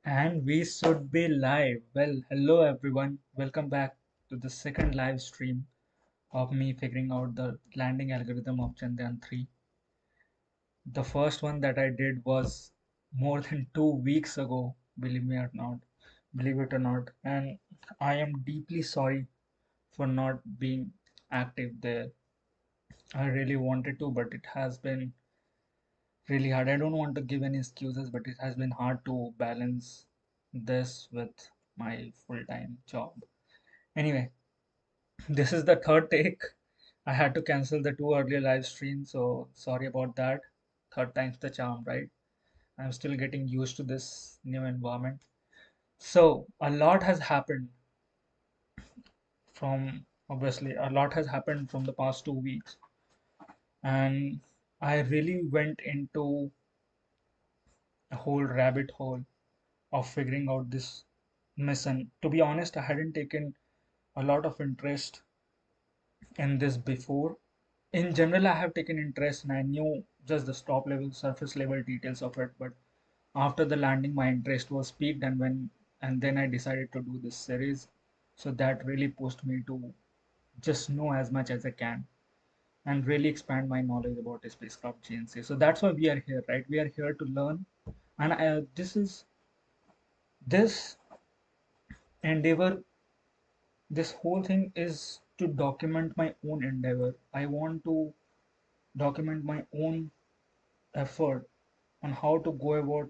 And we should be live. Well, hello everyone. Welcome back to the second live stream of me figuring out the landing algorithm of Chandrayaan-3. The first one that I did was more than 2 weeks ago, believe it or not. And I am deeply sorry for not being active there. I really wanted to, but it has been really hard. I don't want to give any excuses, but it has been hard to balance this with my full-time job. Anyway, this is the third take. I had to cancel the two earlier live streams, so sorry about that. Third time's the charm, right? I'm still getting used to this new environment. So, a lot has happened obviously, a lot has happened from the past 2 weeks, and I really went into a whole rabbit hole of figuring out this mission. To be honest, I hadn't taken a lot of interest in this before. In general, I have taken interest and I knew just the top level, surface level details of it. But after the landing, my interest was peaked, and then I decided to do this series. So that really pushed me to just know as much as I can and really expand my knowledge about spacecraft GNC. So that's why we are here, right? We are here to learn, and this endeavor. This whole thing is to document my own endeavor. I want to document my own effort on how to go about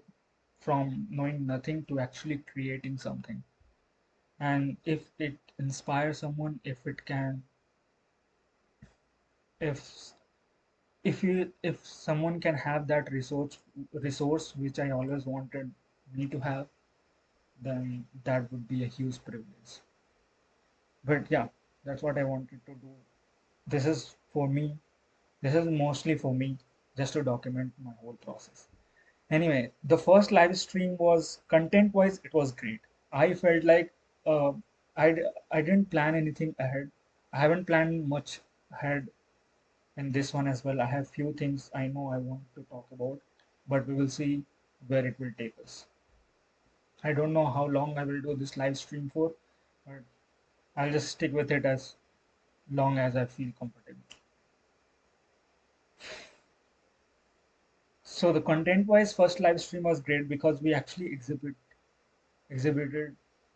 from knowing nothing to actually creating something. And if it inspires someone, if if someone can have that resource which I always wanted me to have, then that would be a huge privilege. But yeah, that's what I wanted to do. This is for me. This is mostly for me, just to document my whole process. Anyway, the first live stream was content-wise, it was great. I felt like uh, I didn't plan anything ahead. I haven't planned much ahead in this one as well. I have few things I know I want to talk about, but we will see where it will take us. I don't know how long I will do this live stream for, but I'll just stick with it as long as I feel comfortable. So the content-wise first live stream was great because we actually exhibited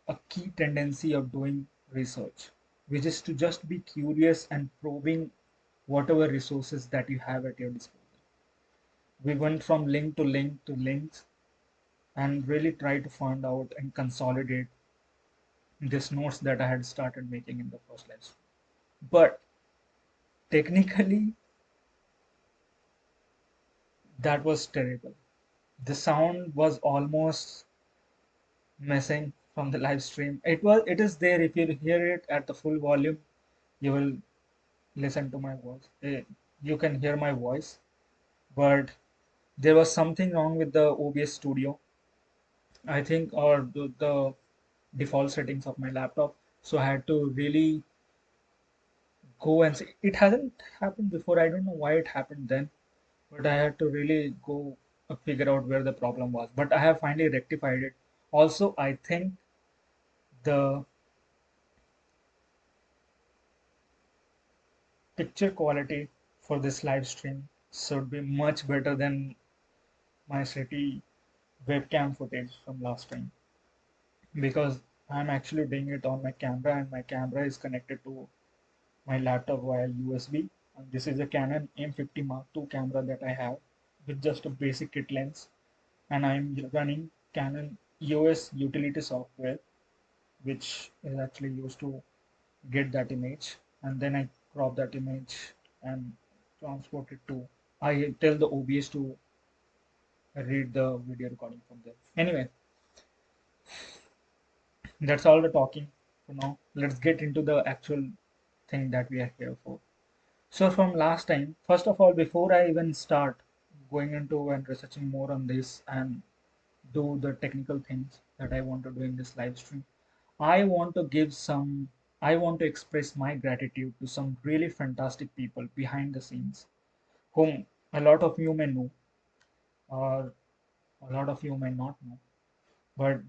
a key tendency of doing research, which is to just be curious and probing whatever resources that you have at your disposal. We went from link to links and really tried to find out and consolidate these notes that I had started making in the first live stream. But technically, that was terrible. The sound was almost missing from the live stream. It is there. If you hear it at the full volume, you will listen to my voice. You can hear my voice, but there was something wrong with the OBS studio, I think, or the default settings of my laptop. So I had to really go and see. It hasn't happened before. I don't know why it happened then, but I had to really go figure out where the problem was. But I have finally rectified it. Also, I think the picture quality for this live stream should be much better than my shitty webcam footage from last time, because I'm actually doing it on my camera and my camera is connected to my laptop via USB. And this is a Canon M50 Mark II camera that I have with just a basic kit lens, and I'm running Canon EOS utility software, which is actually used to get that image, and then I crop that image and transport it to. I tell the OBS to read the video recording from there. Anyway, that's all the talking for now. Let's get into the actual thing that we are here for. So from last time, first of all, before I even start going into and researching more on this and do the technical things that I want to do in this live stream, I want to I want to express my gratitude to some really fantastic people behind the scenes, whom a lot of you may know or a lot of you may not know. But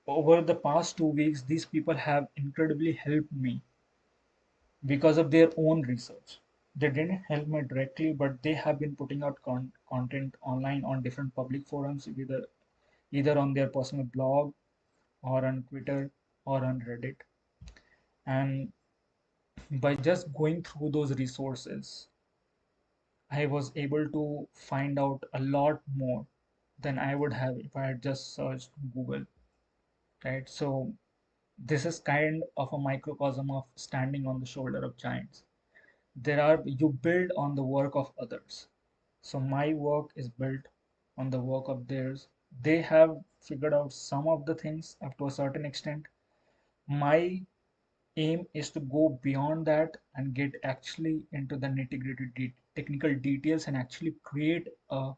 over the past 2 weeks, these people have incredibly helped me because of their own research. They didn't help me directly, but they have been putting out content online on different public forums, either on their personal blog or on Twitter or on Reddit. And by just going through those resources, I was able to find out a lot more than I would have if I had just searched Google, right? So this is kind of a microcosm of standing on the shoulder of giants. You build on the work of others. So my work is built on the work of theirs. They have figured out some of the things up to a certain extent. My aim is to go beyond that and get actually into the nitty-gritty technical details and actually create a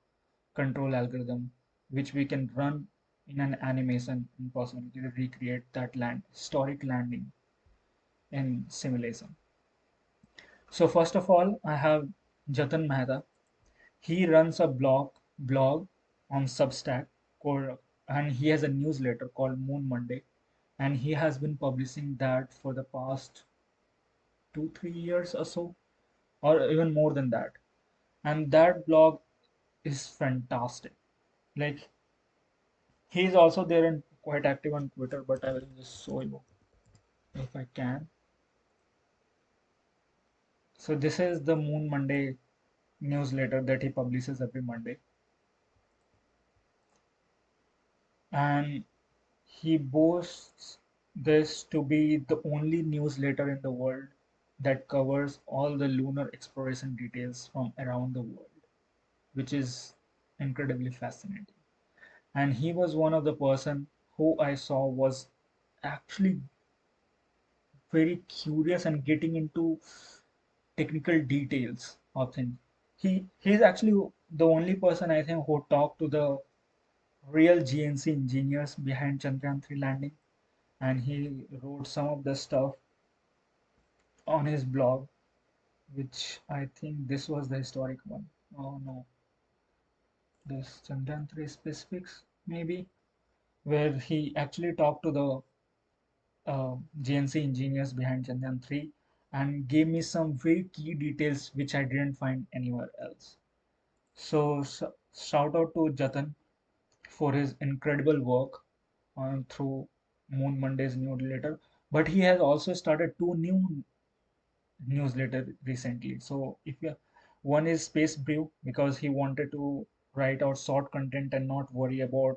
control algorithm which we can run in an animation and possibly recreate that historic landing in simulation. So first of all, I have Jatan Mehta. He runs a blog on Substack called, and he has a newsletter called Moon Monday, and he has been publishing that for the past 2 3 years or so, or even more than that. And that blog is fantastic. Like, he's also there and quite active on Twitter, but I will just show you if I can. So this is the Moon Monday newsletter that he publishes every Monday, and he boasts this to be the only newsletter in the world that covers all the lunar exploration details from around the world, which is incredibly fascinating. And he was one of the person who I saw was actually very curious and getting into technical details of things. He's actually the only person I think who talked to the real GNC engineers behind Chandrayaan-3 landing, and he wrote some of the stuff on his blog, which I think this was the historic one. Oh no, this Chandrayaan-3 specifics maybe, where he actually talked to the GNC engineers behind Chandrayaan-3 and gave me some very key details which I didn't find anywhere else. So, shout out to Jatan for his incredible work on through Moon Monday's newsletter. But he has also started two new newsletter recently. So if you one is Space Brew because he wanted to write out short content and not worry about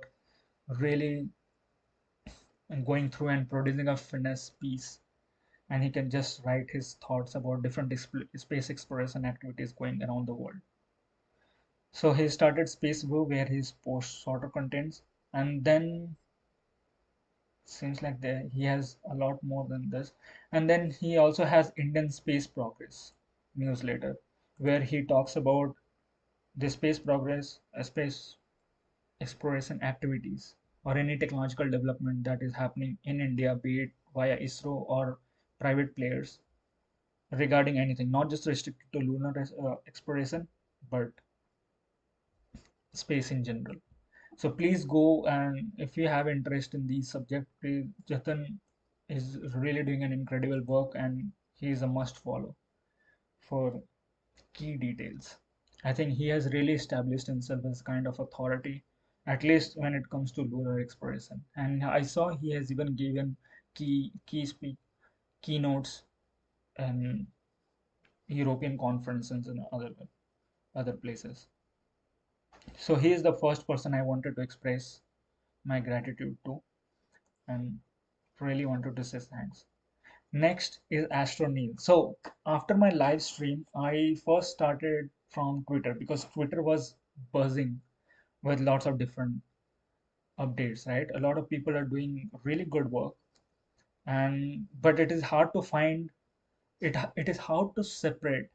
really going through and producing a finesse piece, and he can just write his thoughts about different space exploration activities going around the world. So he started Space Brew where he posts shorter contents, and then seems like he has a lot more than this. And then he also has Indian Space Progress newsletter where he talks about the space progress, space exploration activities, or any technological development that is happening in India, be it via ISRO or private players regarding anything, not just restricted to lunar exploration, but space in general. So please go, and if you have interest in these subjects, Jatan is really doing an incredible work and he is a must follow for key details. I think he has really established himself as kind of authority, at least when it comes to lunar exploration. And I saw he has even given keynotes in European conferences and other places. So he is the first person I wanted to express my gratitude to and really wanted to say thanks. Next is Astro Neil. So after my live stream, I first started from Twitter because Twitter was buzzing with lots of different updates, right? A lot of people are doing really good work, and but it is hard to find it is hard to separate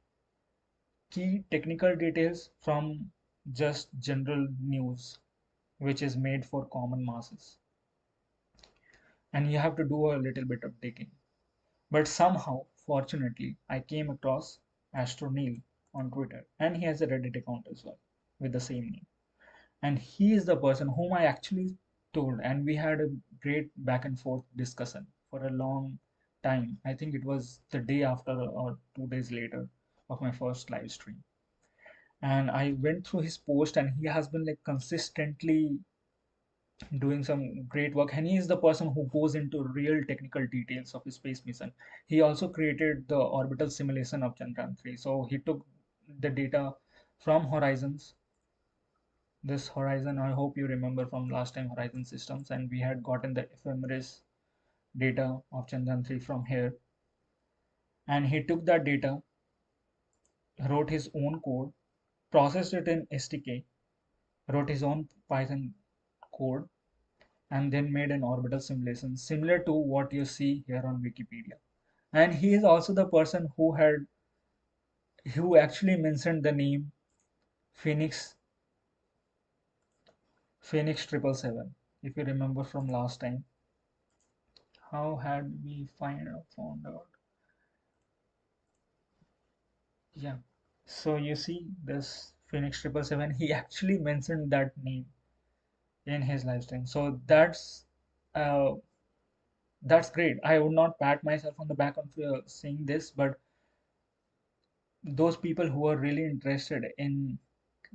key technical details from just general news, which is made for common masses. And you have to do a little bit of digging. But somehow, fortunately, I came across Astro Neil on Twitter, and he has a Reddit account as well with the same name. And he is the person whom I actually told, and we had a great back and forth discussion for a long time. I think it was the day after or 2 days later of my first live stream. And I went through his post, and he has been like consistently doing some great work. And he is the person who goes into real technical details of his space mission. He also created the orbital simulation of Chandrayaan-3. So he took the data from Horizons. This Horizon, I hope you remember from last time Horizon systems, and we had gotten the ephemeris data of Chandrayaan-3 from here. And he took that data, wrote his own code, processed it in STK, wrote his own Python code, and then made an orbital simulation similar to what you see here on Wikipedia. And he is also the person who actually mentioned the name Phoenix Phoenix 777. If you remember from last time, how had we found out? Yeah. So you see this Phoenix 777, he actually mentioned that name in his live stream. So uh, that's great. I would not pat myself on the back on saying this, but those people who are really interested in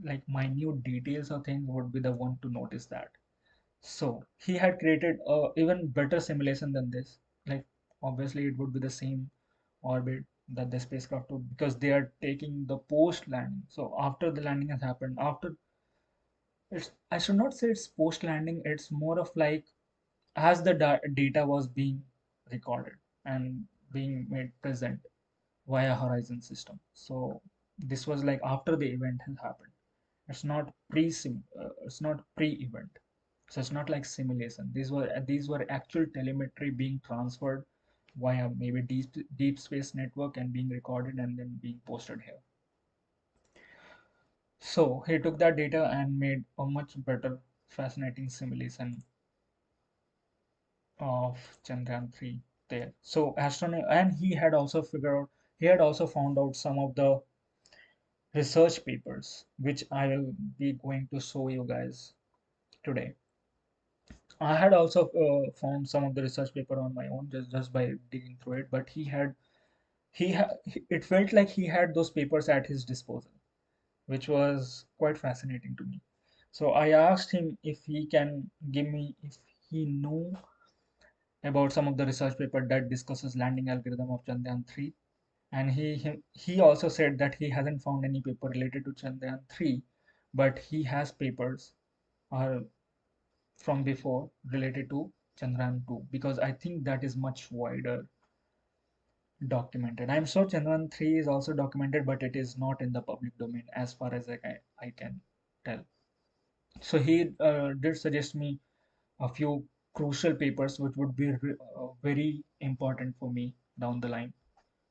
like minute details of things would be the one to notice that. So he had created a even better simulation than this. Like obviously it would be the same orbit that the spacecraft would, because they are taking the post landing. So after the landing has happened, after it's, I should not say it's post landing. It's more of like as the data was being recorded and being made present via Horizon system. So this was like after the event has happened. It's not pre-event. So it's not like simulation. These were actual telemetry being transferred via maybe deep space network and being recorded and then being posted here. So he took that data and made a much better, fascinating simulation of Chandrayaan-3 there. So astronomy, and he had also found out some of the research papers, which I will be going to show you guys today. I had also found some of the research paper on my own just by digging through it, but it felt like he had those papers at his disposal, which was quite fascinating to me. So I asked him if he can give me if he knew about some of the research paper that discusses landing algorithm of Chandrayaan-3, and he also said that he hasn't found any paper related to Chandrayaan-3, but he has papers uh, from before related to Chandrayaan-2, because I think that is much wider documented. I'm sure Chandrayaan-3 is also documented, but it is not in the public domain as far as I can tell. So he did suggest me a few crucial papers which would be very important for me down the line.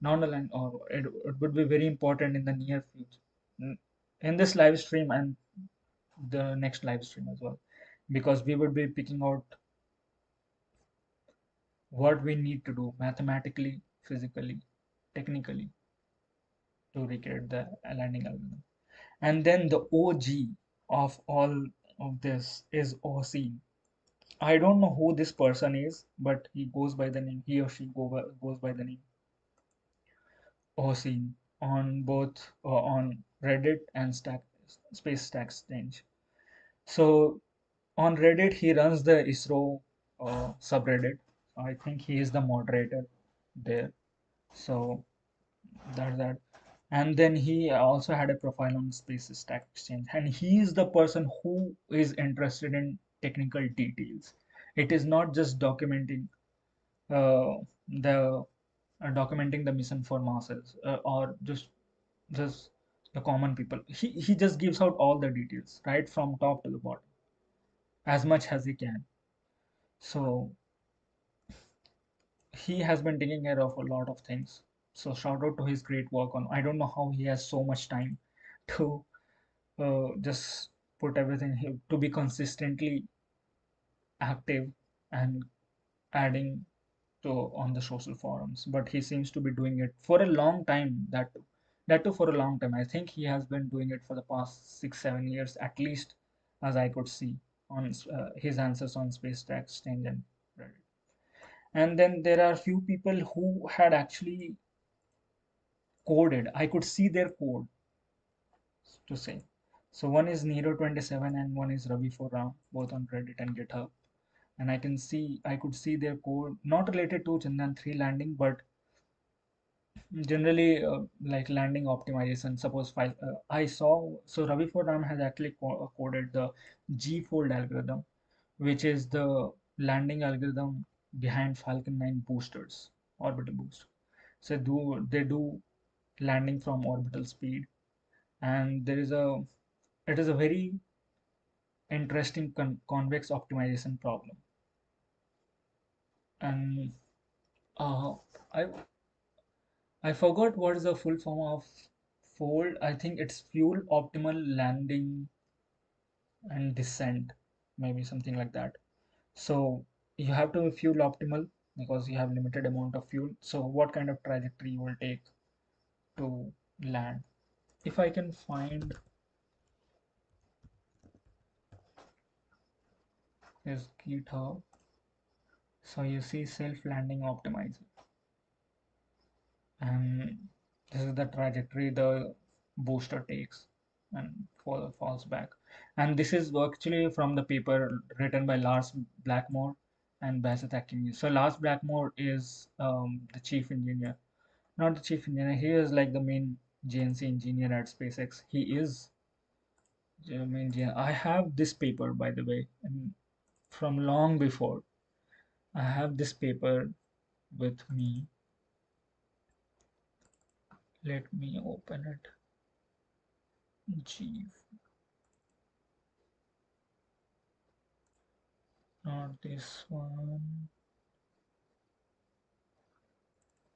Down the line, or it would be very important in the near future, in this live stream and the next live stream as well, because we would be picking out what we need to do mathematically, physically, technically to recreate the landing algorithm. And then the OG of all of this is Osin. I don't know who this person is, but he or she goes by the name Osin on both on Reddit and Space Stack Exchange. So on Reddit, he runs the ISRO subreddit. I think he is the moderator there. So that's that. And then he also had a profile on Space Stack Exchange, and he is the person who is interested in technical details. It is not just uh, the documenting the mission for masses or just the common people. He just gives out all the details right from top to the bottom as much as he can. So he has been taking care of a lot of things. So shout out to his great work on. I don't know how he has so much time to just put everything to be consistently active and adding to on the social forums. But he seems to be doing it for a long time. That too for a long time. I think he has been doing it for the past 6 7 years at least, as I could see. on his answers on space exchange and Reddit. And then there are few people who had actually coded. I could see their code to say. So one is Nero27 and one is Ravi for Ram, both on Reddit and GitHub. And I could see their code not related to Chandrayaan-3 landing, but generally like landing optimization. Suppose I saw, so Ravi for Ram has actually coded the G-fold algorithm, which is the landing algorithm behind Falcon 9 boosters, orbital boost. So they do landing from orbital speed, and it is a very interesting convex optimization problem. And uh, I I forgot what is the full form of fold. I think it's fuel optimal landing and descent, maybe something like that. So you have to fuel optimal because you have limited amount of fuel. So what kind of trajectory you will take to land? If I can find his GitHub, so you see self-landing optimizer, and this is the trajectory the booster takes and falls back. And this is actually from the paper written by Lars Blackmore and Bassett Akimi. So Lars Blackmore is the chief engineer, not the chief engineer. He is like the main GNC engineer at SpaceX. He is the main engineer. I have this paper, by the way, and from long before. I have this paper with me. Let me open it. G, not this one.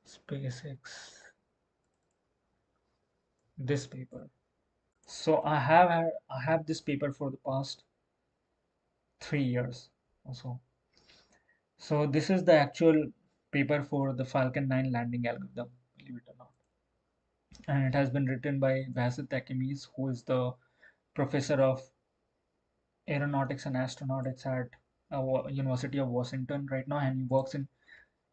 SpaceX. This paper. So I have this paper for the past 3 years or so. So this is the actual paper for the Falcon 9 landing algorithm, believe it or not. And it has been written by Bassett Akimis, who is the professor of aeronautics and astronautics at University of Washington right now, and he works in.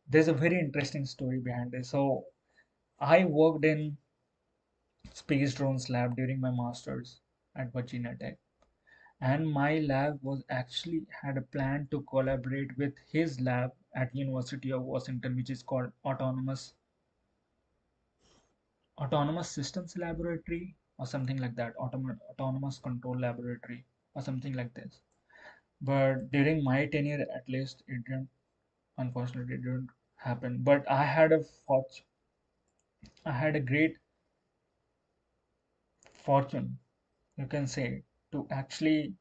There's a very interesting story behind this. So I worked in space drones lab during my masters at Virginia Tech, and my lab was actually had a plan to collaborate with his lab at University of Washington, which is called autonomous systems laboratory or something like that, autonomous control laboratory or something like this. But during my tenure, at least, it didn't, unfortunately, it didn't happen. But I had a great fortune, you can say, to actually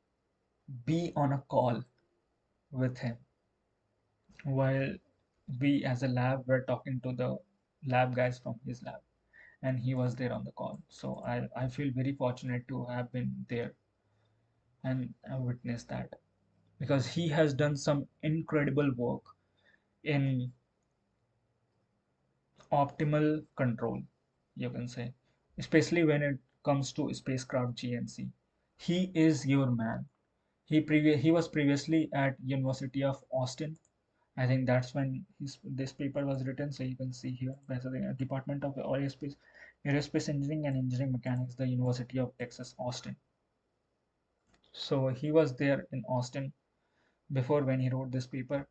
be on a call with him while we as a lab were talking to the lab guys from his lab, and he was there on the call. So I feel very fortunate to have been there and witnessed that, because he has done some incredible work in optimal control, you can say, especially when it comes to spacecraft GNC. He is your man. He was previously at University of Austin. I think that's when this paper was written. So you can see here, basically, Department of Aerospace Engineering and Engineering Mechanics, the University of Texas, Austin. So he was there in Austin before when he wrote this paper,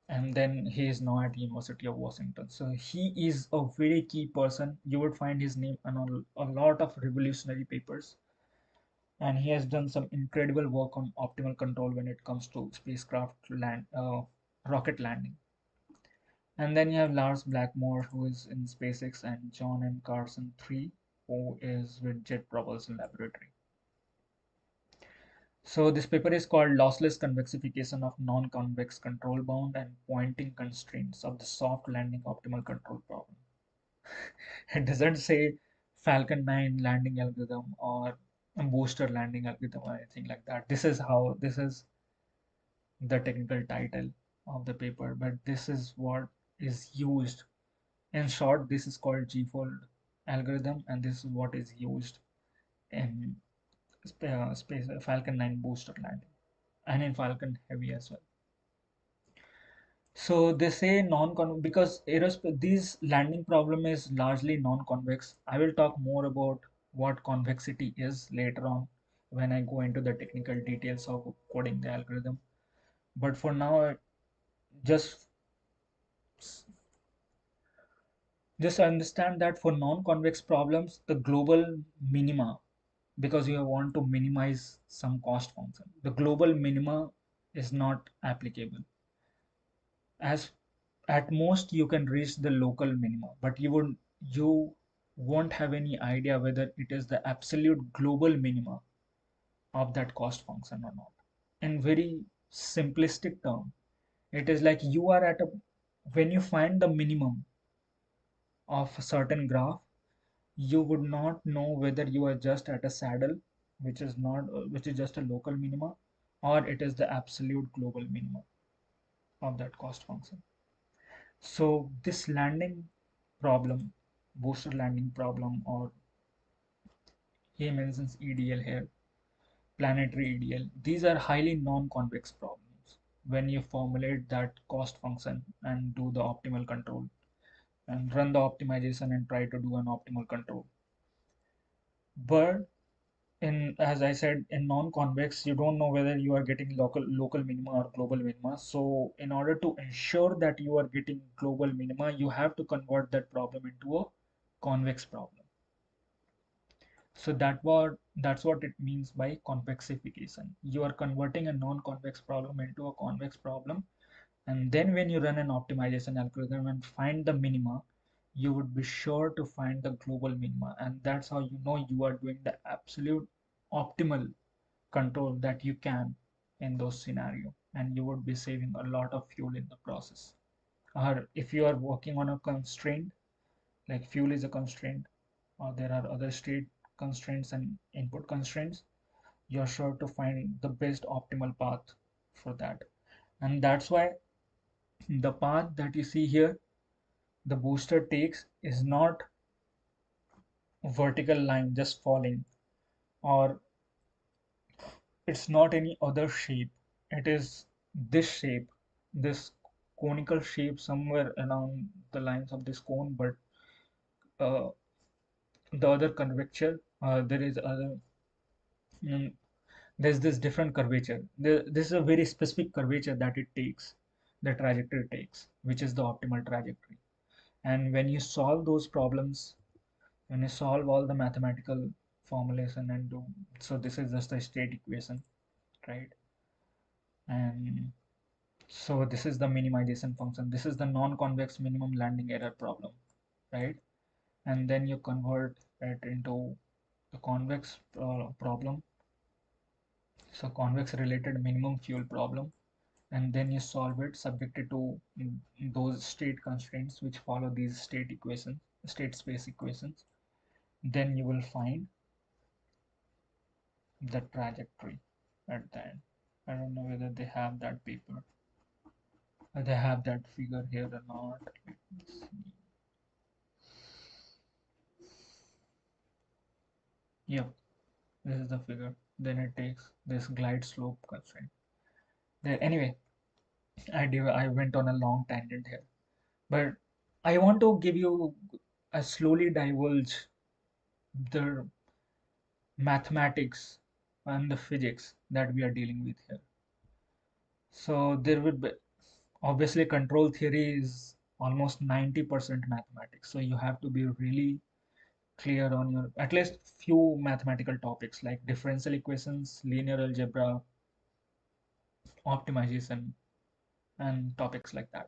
and then he is now at University of Washington. So he is a very key person. You would find his name on a lot of revolutionary papers, and he has done some incredible work on optimal control when it comes to spacecraft rocket landing. And then you have Lars Blackmore, who is in SpaceX, and John M. Carson 3, who is with Jet Propulsion Laboratory. So this paper is called Lossless Convexification of Non-Convex Control Bound and Pointing Constraints of the Soft Landing Optimal Control Problem. It doesn't say Falcon 9 landing algorithm or a booster landing algorithm or anything like that. This is the technical title of the paper, but this is what is used. In short, this is called G-fold algorithm, and this is what is used in Falcon 9 booster landing. and in Falcon Heavy as well. So they say non-convex because these landing problem is largely non-convex. I will talk more about what convexity is later on when I go into the technical details of coding the algorithm. But for now, just just understand that for non-convex problems, the global minima, because you want to minimize some cost function, the global minima is not applicable. As at most you can reach the local minima, but you won't have any idea whether it is the absolute global minima of that cost function or not. In very simplistic term, it is like you are at a when you find the minimum of a certain graph, you would not know whether you are just at a saddle, which is just a local minima, or it is the absolute global minimum of that cost function. So this landing problem, booster landing problem, or he mentions EDL here, planetary EDL, these are highly non-convex problems when you formulate that cost function and do the optimal control and run the optimization and try to do an optimal control. But in, as I said, in non-convex, you don't know whether you are getting local minima or global minima. So in order to ensure that you are getting global minima, you have to convert that problem into a convex problem. So that's what it means by convexification. You are converting a non-convex problem into a convex problem, and then when you run an optimization algorithm and find the minima, you would be sure to find the global minima, and that's how you know you are doing the absolute optimal control that you can in those scenario, and you would be saving a lot of fuel in the process. Or if you are working on a constraint, like fuel is a constraint, or there are other state constraints and input constraints, you're sure to find the best optimal path for that. And that's why the path that you see here, the booster takes, is not a vertical line just falling, or it's not any other shape. It is this shape, this conical shape somewhere along the lines of this cone, but uh, the other curvature, there is other, mm, there's this different curvature. This is a very specific curvature that it takes, the trajectory takes, which is the optimal trajectory. And when you solve those problems, when you solve all the mathematical formulation and do, so this is just a state equation, right? And so this is the minimization function. This is the non-convex minimum landing error problem, right? And then you convert it into the convex problem. So convex related minimum fuel problem, and then you solve it subjected to those state constraints which follow these state equations, state space equations. Then you will find the trajectory at the end. I don't know whether they have that paper, they have that figure here or not. Let me see. Yep, this is the figure. Then it takes this glide slope constraint. There, anyway, I went on a long tangent here, but I want to give you a slowly divulge the mathematics and the physics that we are dealing with here. So there would be obviously control theory is almost 90% mathematics. So you have to be really clear on your at least few mathematical topics like differential equations, linear algebra, optimization, and topics like that.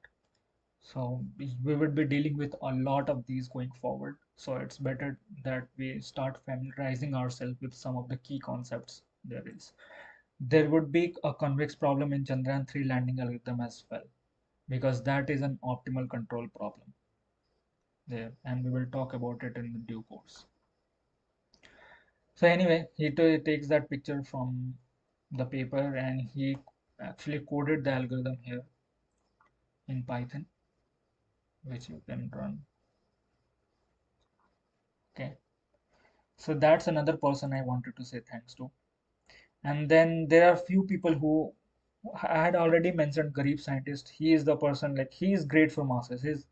So we would be dealing with a lot of these going forward. So it's better that we start familiarizing ourselves with some of the key concepts there is. There would be a convex problem in Chandrayaan-3 landing algorithm as well, because that is an optimal control problem there, and we will talk about it in the due course. So anyway, he takes that picture from the paper and he actually coded the algorithm here in Python, which you can run. Okay, so that's another person I wanted to say thanks to. And then there are few people who I had already mentioned Garib scientist. He is the person, like, he is great for masses.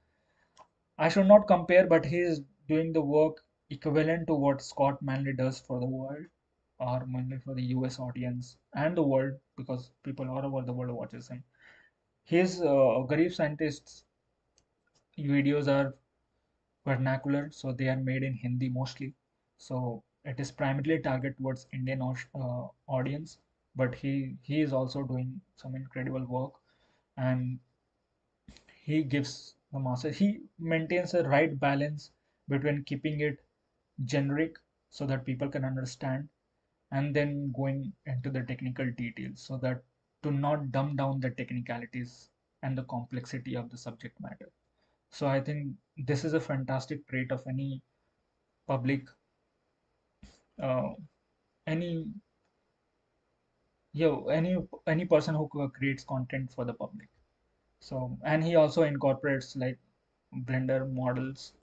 I should not compare, but he is doing the work equivalent to what Scott Manley does for the world, or mainly for the US audience and the world, because people all over the world watches him. His Garib scientists videos are vernacular, so they are made in Hindi mostly. So it is primarily targeted towards Indian audience, but he is also doing some incredible work, and he gives the master. He maintains a right balance between keeping it generic so that people can understand, and then going into the technical details so that to not dumb down the technicalities and the complexity of the subject matter. So I think this is a fantastic trait of any public, uh, any any person who creates content for the public. So, and he also incorporates like blender models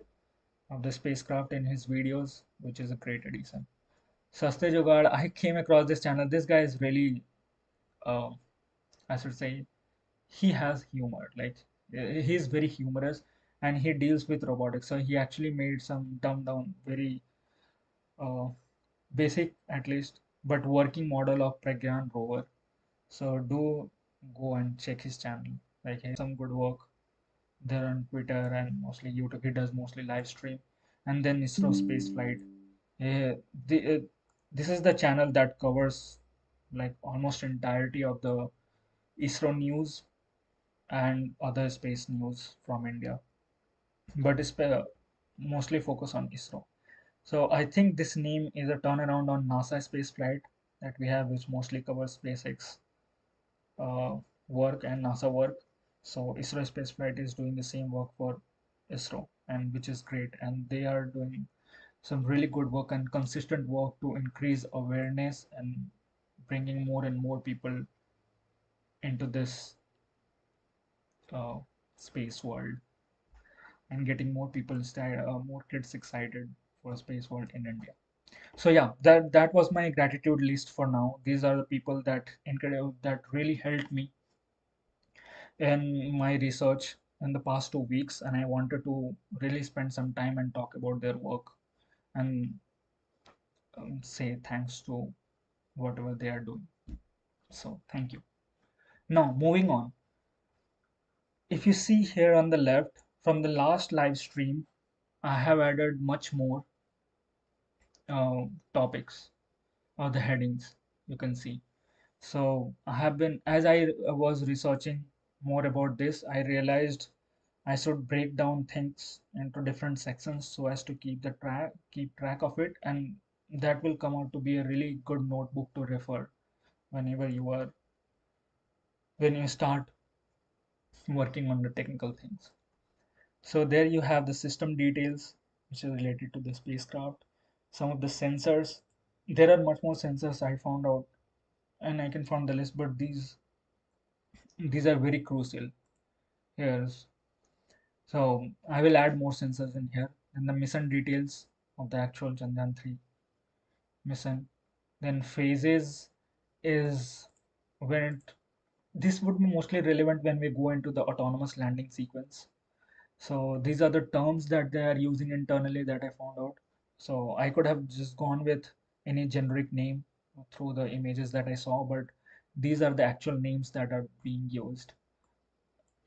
of the spacecraft in his videos, which is a great addition. Saste Jugad, I came across this channel. This guy is really, uh, I should say, he has humor. Like, he's very humorous, and he deals with robotics. So he actually made some dumbed down, very uh, basic at least, but working model of Pragyan rover. So do go and check his channel. Like, he has some good work there on Twitter and mostly YouTube. He does mostly live stream, and then ISRO space flight. Uh, this is the channel that covers like almost entirety of the ISRO news and other space news from India, but it's mostly focus on ISRO. So I think this name is a turnaround on NASA space flight that we have, which mostly covers SpaceX uh, work and NASA work. So ISRO spaceflight is doing the same work for ISRO, and which is great. And they are doing some really good work and consistent work to increase awareness and bringing more and more people into this uh, space world, and getting more people, more kids excited for space world in India. So yeah, that was my gratitude list for now. These are the people that incredible that really helped me in my research in the past 2 weeks, and I wanted to really spend some time and talk about their work and say thanks to whatever they are doing. So thank you. Now moving on. If you see here on the left, from the last live stream, I have added much more topics or the headings you can see. So I have been, as I was researching more about this, I realized I should break down things into different sections so as to keep track of it, and that will come out to be a really good notebook to refer whenever when you start working on the technical things. So there you have the system details which is related to the spacecraft, some of the sensors. There are much more sensors I found out, and I can find the list, but these are very crucial. Here's So I will add more sensors in here. Then the mission details of the actual Chandrayaan-3 mission. Then phases is when this would be mostly relevant when we go into the autonomous landing sequence. So these are the terms that they are using internally that I found out. So I could have just gone with any generic name through the images that I saw, but these are the actual names that are being used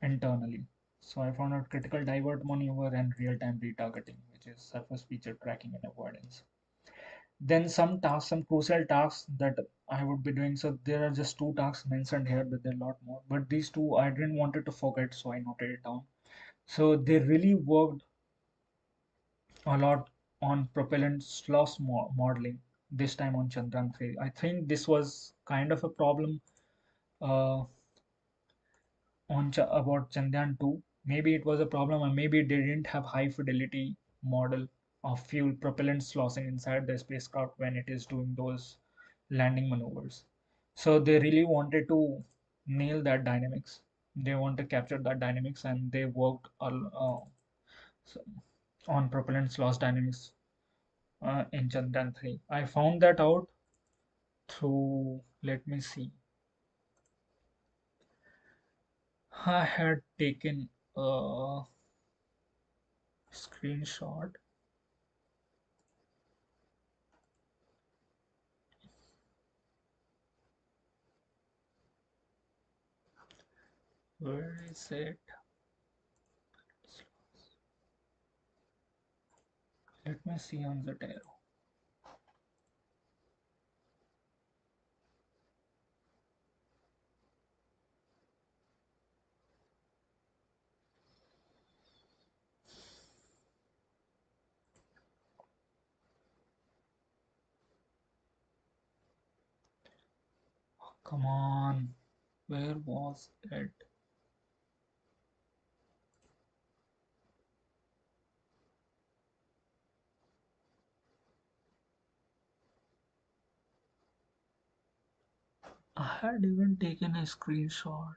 internally. So I found out critical divert maneuver and real-time retargeting, which is surface feature tracking and avoidance. Then some tasks, some crucial tasks that I would be doing. So there are just two tasks mentioned here, but there are a lot more. But these two I didn't want it to forget, so I noted it down. So they really worked a lot on propellant loss modeling, this time on Chandrayaan-3. I think this was kind of a problem uh, about Chandrayaan-2. Maybe it was a problem, or maybe they didn't have high fidelity model of fuel propellant sloshing inside the spacecraft when it is doing those landing maneuvers. So they really wanted to nail that dynamics. They want to capture that dynamics, and they worked on propellant slosh dynamics in Chandrayaan-3. I found that out through, let me see. I had taken a screenshot. Where is it? Let me see on the arrow. Come on. Where was it? I had even taken a screenshot.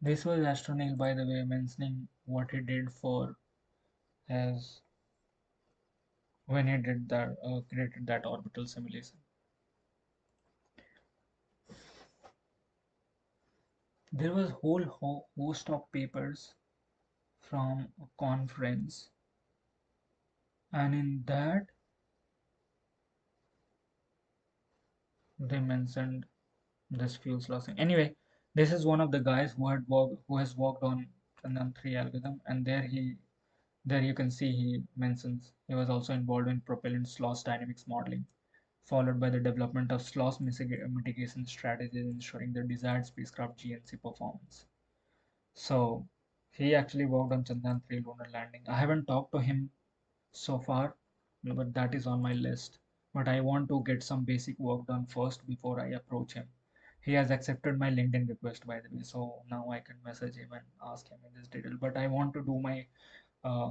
This was Astronil, by the way, mentioning what he did for as when he did that created that orbital simulation. There was whole host of papers from a conference, and in that they mentioned this fuselage thing. Anyway, this is one of the guys who has worked on Chandrayaan-3 algorithm, and there you can see he mentions he was also involved in propellant loss dynamics modeling, followed by the development of loss mitigation strategies ensuring the desired spacecraft GNC performance. So he actually worked on Chandrayaan-3 lunar landing. I haven't talked to him so far, but that is on my list. But I want to get some basic work done first before I approach him. He has accepted my LinkedIn request, by the way, so now I can message him and ask him in this detail. But I want to do my uh,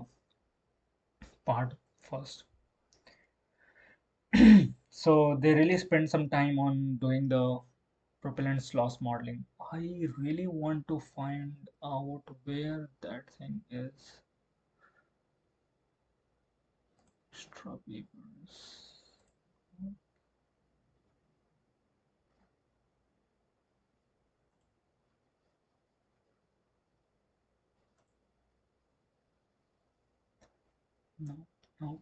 part first. So they really spent some time on doing the propellant loss modeling. I really want to find out where that thing is. Extra papers. No, no.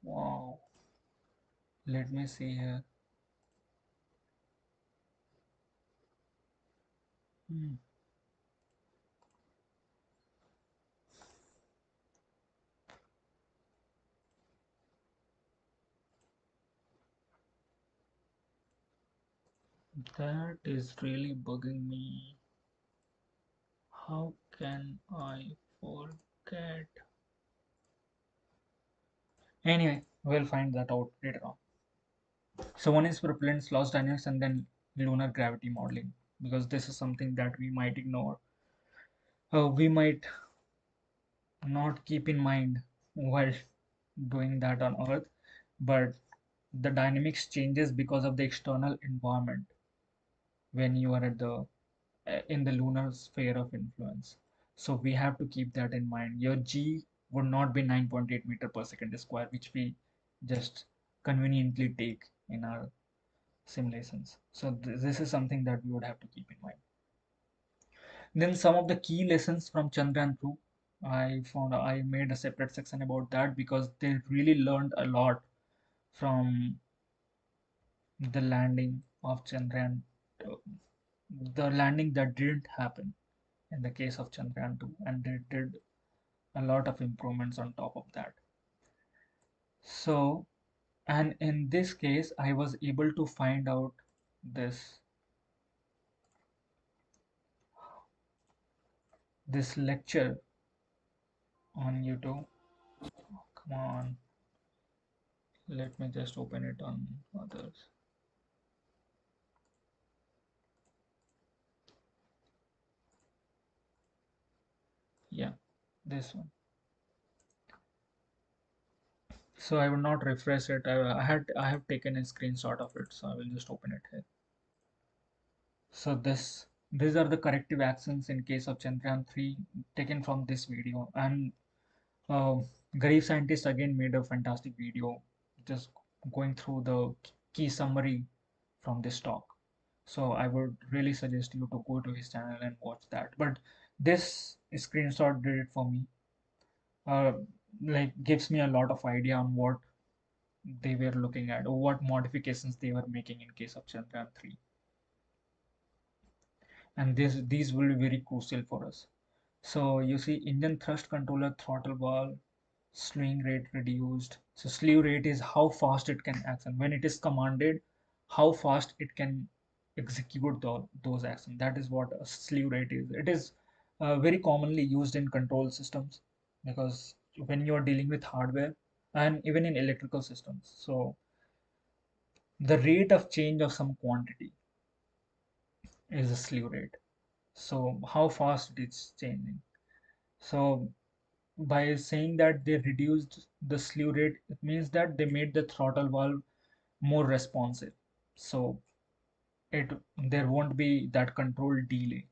Wow. Let me see here. Hmm. That is really bugging me. How can I forget? Anyway, we'll find that out later on. So one is propellant loss dynamics and then lunar gravity modeling, because this is something that we might ignore. We might not keep in mind while doing that on Earth, but the dynamics changes because of the external environment when you are at the in the lunar sphere of influence. So we have to keep that in mind. Your G would not be 9.8 meter per second square, which we just conveniently take in our simulations. So this is something that we would have to keep in mind. Then some of the key lessons from Chandrayaan-2, I made a separate section about that because they really learned a lot from the landing of Chandrayaan, uh, the landing that didn't happen in the case of Chandrayaan-2, and they did a lot of improvements on top of that. So, and in this case, I was able to find out this this lecture on YouTube. Come on, let me just open it on others. this one. So I will not refresh it. I have taken a screenshot of it, so I will just open it here. So these are the corrective actions in case of Chandrayaan-3 taken from this video. And uh, Garif scientist again made a fantastic video just going through the key summary from this talk. So I would really suggest you to go to his channel and watch that. But this screenshot did it for me. Uh, like gives me a lot of idea on what they were looking at or what modifications they were making in case of Chandrayaan-3. And these will be very crucial for us. So you see engine thrust controller, throttle valve, slewing rate reduced. So slew rate is how fast it can action. When it is commanded, how fast it can execute those actions. That is what a slew rate is. It is very commonly used in control systems because when you are dealing with hardware and even in electrical systems. So the rate of change of some quantity is a slew rate. So how fast it's changing. So by saying that they reduced the slew rate, it means that they made the throttle valve more responsive. So it there won't be that control delay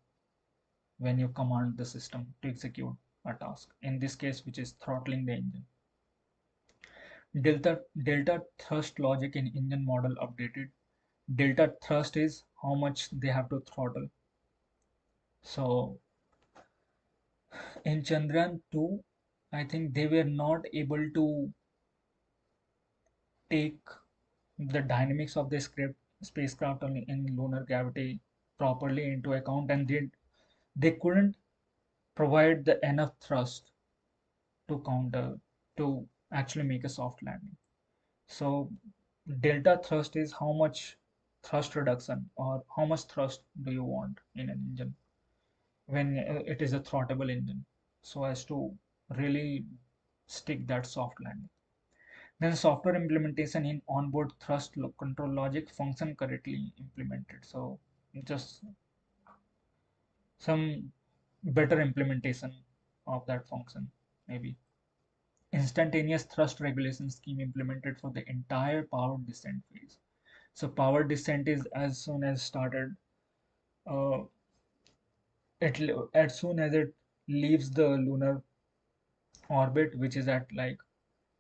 when you command the system to execute a task. In this case, which is throttling the engine. Delta thrust logic in engine model updated. Delta thrust is how much they have to throttle. So in Chandrayaan 2, I think they were not able to take the dynamics of the script spacecraft in lunar gravity properly into account, and they couldn't provide the enough thrust to counter to actually make a soft landing. So delta thrust is how much thrust reduction or how much thrust do you want in an engine when it is a throttable engine, so as to really stick that soft landing. Then software implementation in onboard thrust control logic function correctly implemented. So just some better implementation of that function, maybe. Instantaneous thrust regulation scheme implemented for the entire power descent phase. So power descent is as soon as started, uh, as soon as it leaves the lunar orbit, which is at like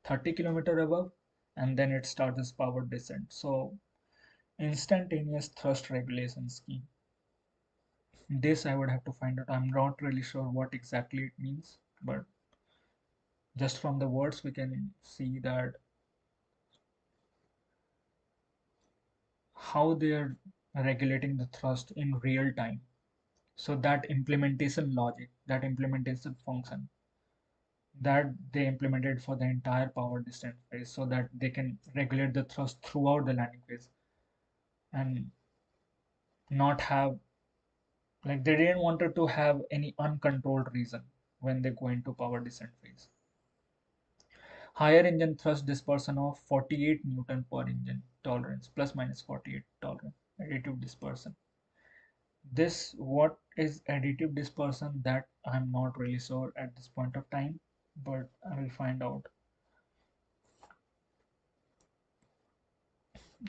30 km above, and then it starts its power descent. So instantaneous thrust regulation scheme. This I would have to find out. I'm not really sure what exactly it means, but just from the words we can see that how they're regulating the thrust in real time. So that implementation logic, that implementation function that they implemented for the entire power descent phase so that they can regulate the thrust throughout the landing phase and not have like they didn't want it to have any uncontrolled reason when they go into power descent phase. Higher engine thrust dispersion of 48 Newton per engine tolerance, plus minus 48 tolerance, additive dispersion. This, what is additive dispersion, that I'm not really sure at this point of time, but I will find out.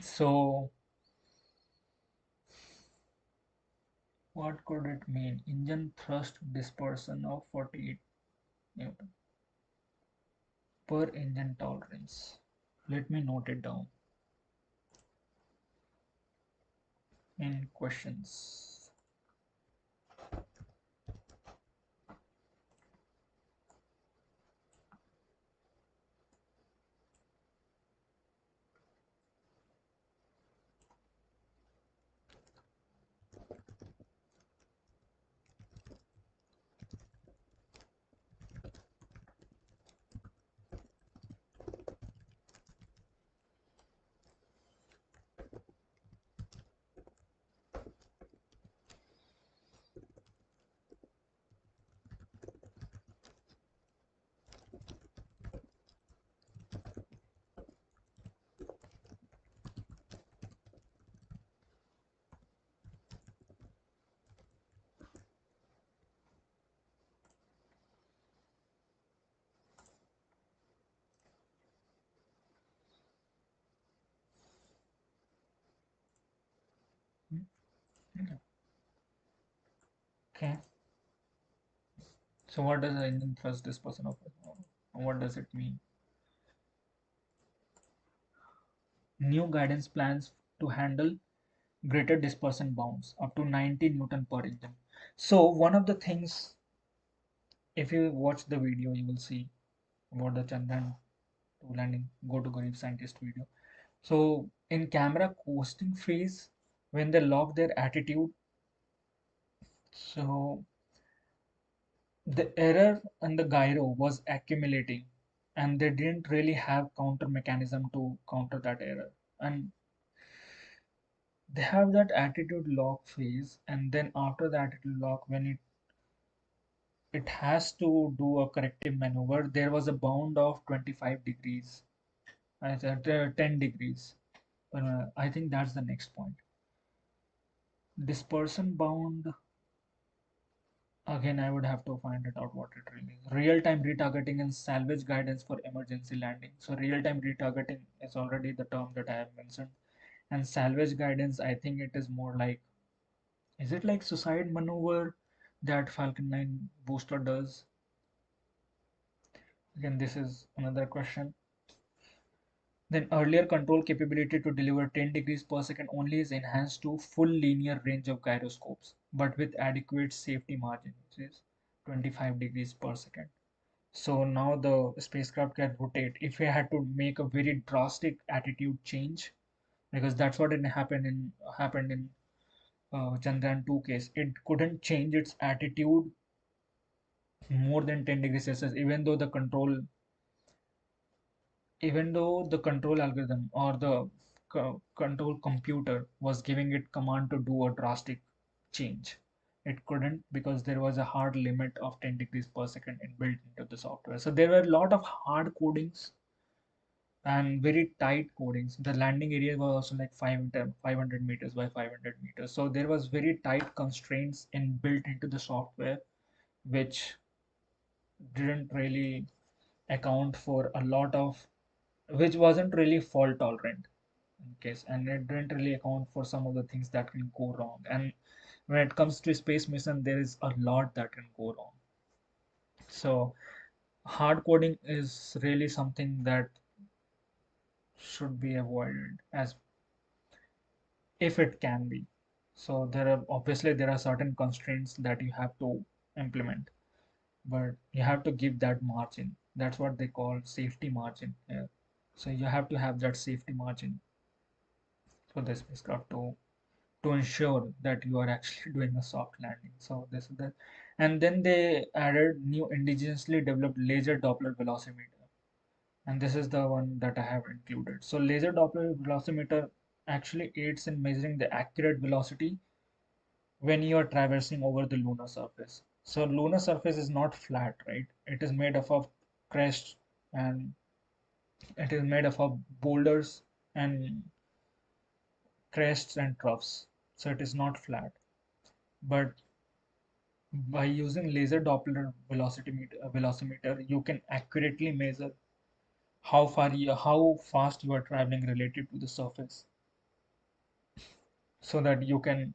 So, what could it mean? Engine thrust dispersion of 48 Newton per engine tolerance. Let me note it down in questions. Okay. So what does the engine thrust dispersion of what does it mean? New guidance plans to handle greater dispersion bounds up to 90 Newton per engine. So one of the things, if you watch the video, you will see about the Chandrayaan-2 landing, go to Garib Scientist video. So in camera coasting phase, when they lock their attitude, so the error and the gyro was accumulating, and they didn't really have counter mechanism to counter that error. And they have that attitude lock phase, and then after the attitude lock, when it has to do a corrective maneuver, there was a bound of 25 degrees. I said 10 degrees. I think that's the next point. Dispersion bound, again, I would have to find it out what it really is. Real-time retargeting and salvage guidance for emergency landing. So real-time retargeting is already the term that I have mentioned. And salvage guidance, I think it is more like, is it like suicide maneuver that Falcon 9 booster does? Again, this is another question. Then earlier control capability to deliver 10 degrees per second only is enhanced to full linear range of gyroscopes, but with adequate safety margin, which is 25 degrees per second. So now the spacecraft can rotate. If we had to make a very drastic attitude change, because that's what happened in Chandrayaan-2 case, it couldn't change its attitude more than 10 degrees Celsius, even though the control algorithm or the control computer was giving it command to do a drastic change. It couldn't because there was a hard limit of 10 degrees per second inbuilt into the software. So there were a lot of hard codings and very tight codings. The landing area was also like 500 meters by 500 meters. So there was very tight constraints inbuilt into the software, which didn't really account for a lot of, which wasn't really fault tolerant in case, and it didn't really account for some of the things that can go wrong. And when it comes to space mission, there is a lot that can go wrong. So hard coding is really something that should be avoided as if it can be. So there are certain constraints that you have to implement, but you have to give that margin. That's what they call safety margin here. So you have to have that safety margin for the spacecraft to ensure that you are actually doing a soft landing. So this is the, and then they added new indigenously developed laser Doppler velocimeter, and this is the one that I have included. So laser Doppler velocimeter actually aids in measuring the accurate velocity when you are traversing over the lunar surface. So lunar surface is not flat, right? It is made up of crests, and it is made up of boulders and crests and troughs. So it is not flat. But by using laser Doppler velocimeter, you can accurately measure how fast you are traveling relative to the surface, so that you can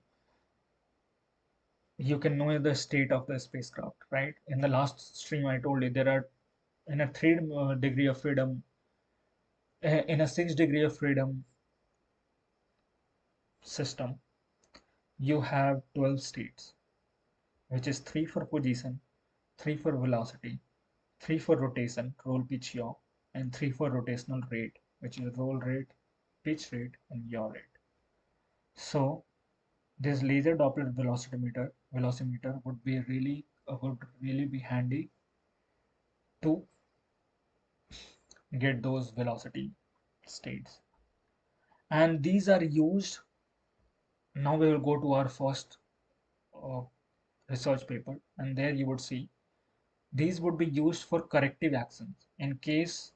know the state of the spacecraft, right? In the last stream, I told you there are in a 3 degree of freedom, in a 6 degree of freedom system, you have 12 states, which is 3 for position, 3 for velocity, 3 for rotation, roll, pitch, yaw, and 3 for rotational rate, which is roll rate, pitch rate, and yaw rate. So this laser Doppler velocimeter would really be handy to get those velocity states. And these are used. Now we will go to our first uh, research paper, and there you would see these would be used for corrective actions in case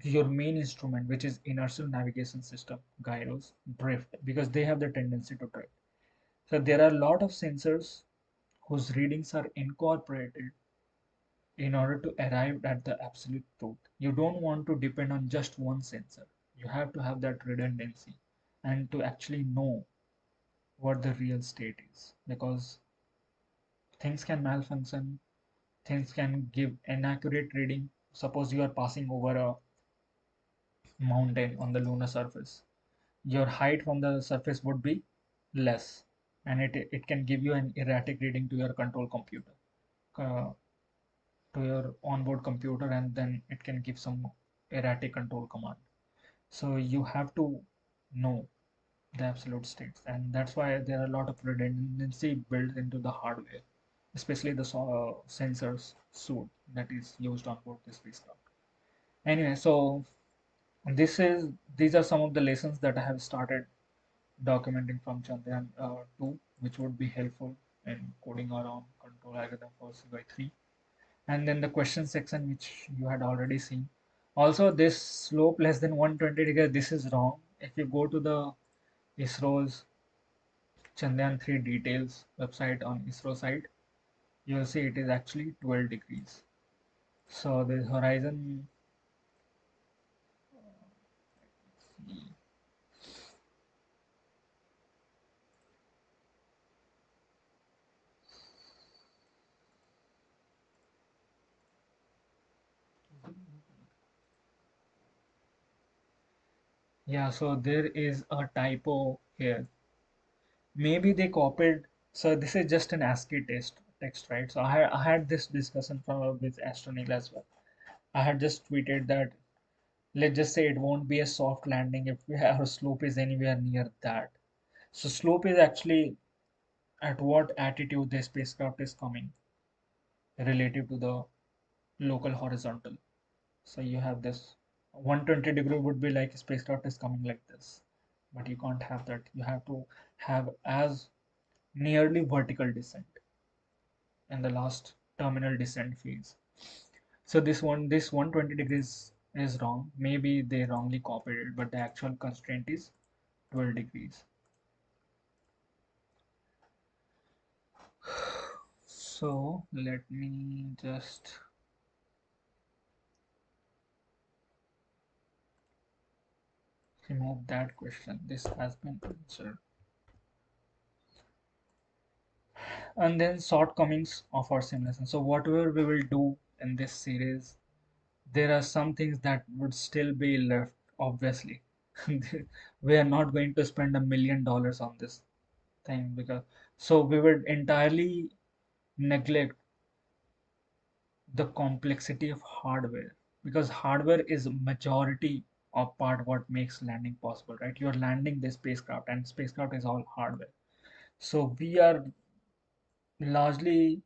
your main instrument, which is inertial navigation system, gyros, drift, because they have the tendency to drift. So there are a lot of sensors whose readings are incorporated in order to arrive at the absolute truth. You don't want to depend on just one sensor. You have to have that redundancy and to actually know what the real state is, because things can malfunction, things can give inaccurate reading. Suppose you are passing over a mountain on the lunar surface, your height from the surface would be less, and it can give you an erratic reading to your control computer, uh, to your onboard computer, and then it can give some erratic control command. So you have to know the absolute states, and that's why there are a lot of redundancy built into the hardware, especially the sensors suite that is used on board this spacecraft. Anyway, so this is these are some of the lessons that I have started documenting from Chandrayaan-2, which would be helpful in coding our own control algorithm for CY3. And then the question section, which you had already seen. Also, this slope less than 120 degrees, this is wrong. If you go to the ISRO's Chandrayaan-3 details website on ISRO site, you'll see it is actually 12 degrees. So the horizon, yeah, so there is a typo here. Maybe they copied. So this is just an ASCII text, right? So I had this discussion with Astronil as well. I had just tweeted that, let's just say it won't be a soft landing if our slope is anywhere near that. So slope is actually at what attitude the spacecraft is coming relative to the local horizontal. So you have this 120-degree would be like spacecraft is coming like this, but you can't have that. You have to have as nearly vertical descent in the last terminal descent phase. So this 120 degrees is wrong. Maybe they wrongly copied it, but the actual constraint is 12 degrees. So let me just remove that question. This has been answered. And then shortcomings of our simulation. So whatever we will do in this series, there are some things that would still be left, obviously. We are not going to spend $1 million on this thing, because so we would entirely neglect the complexity of hardware, because hardware is majority of part what makes landing possible, right? You're landing the spacecraft, and spacecraft is all hardware. So we are largely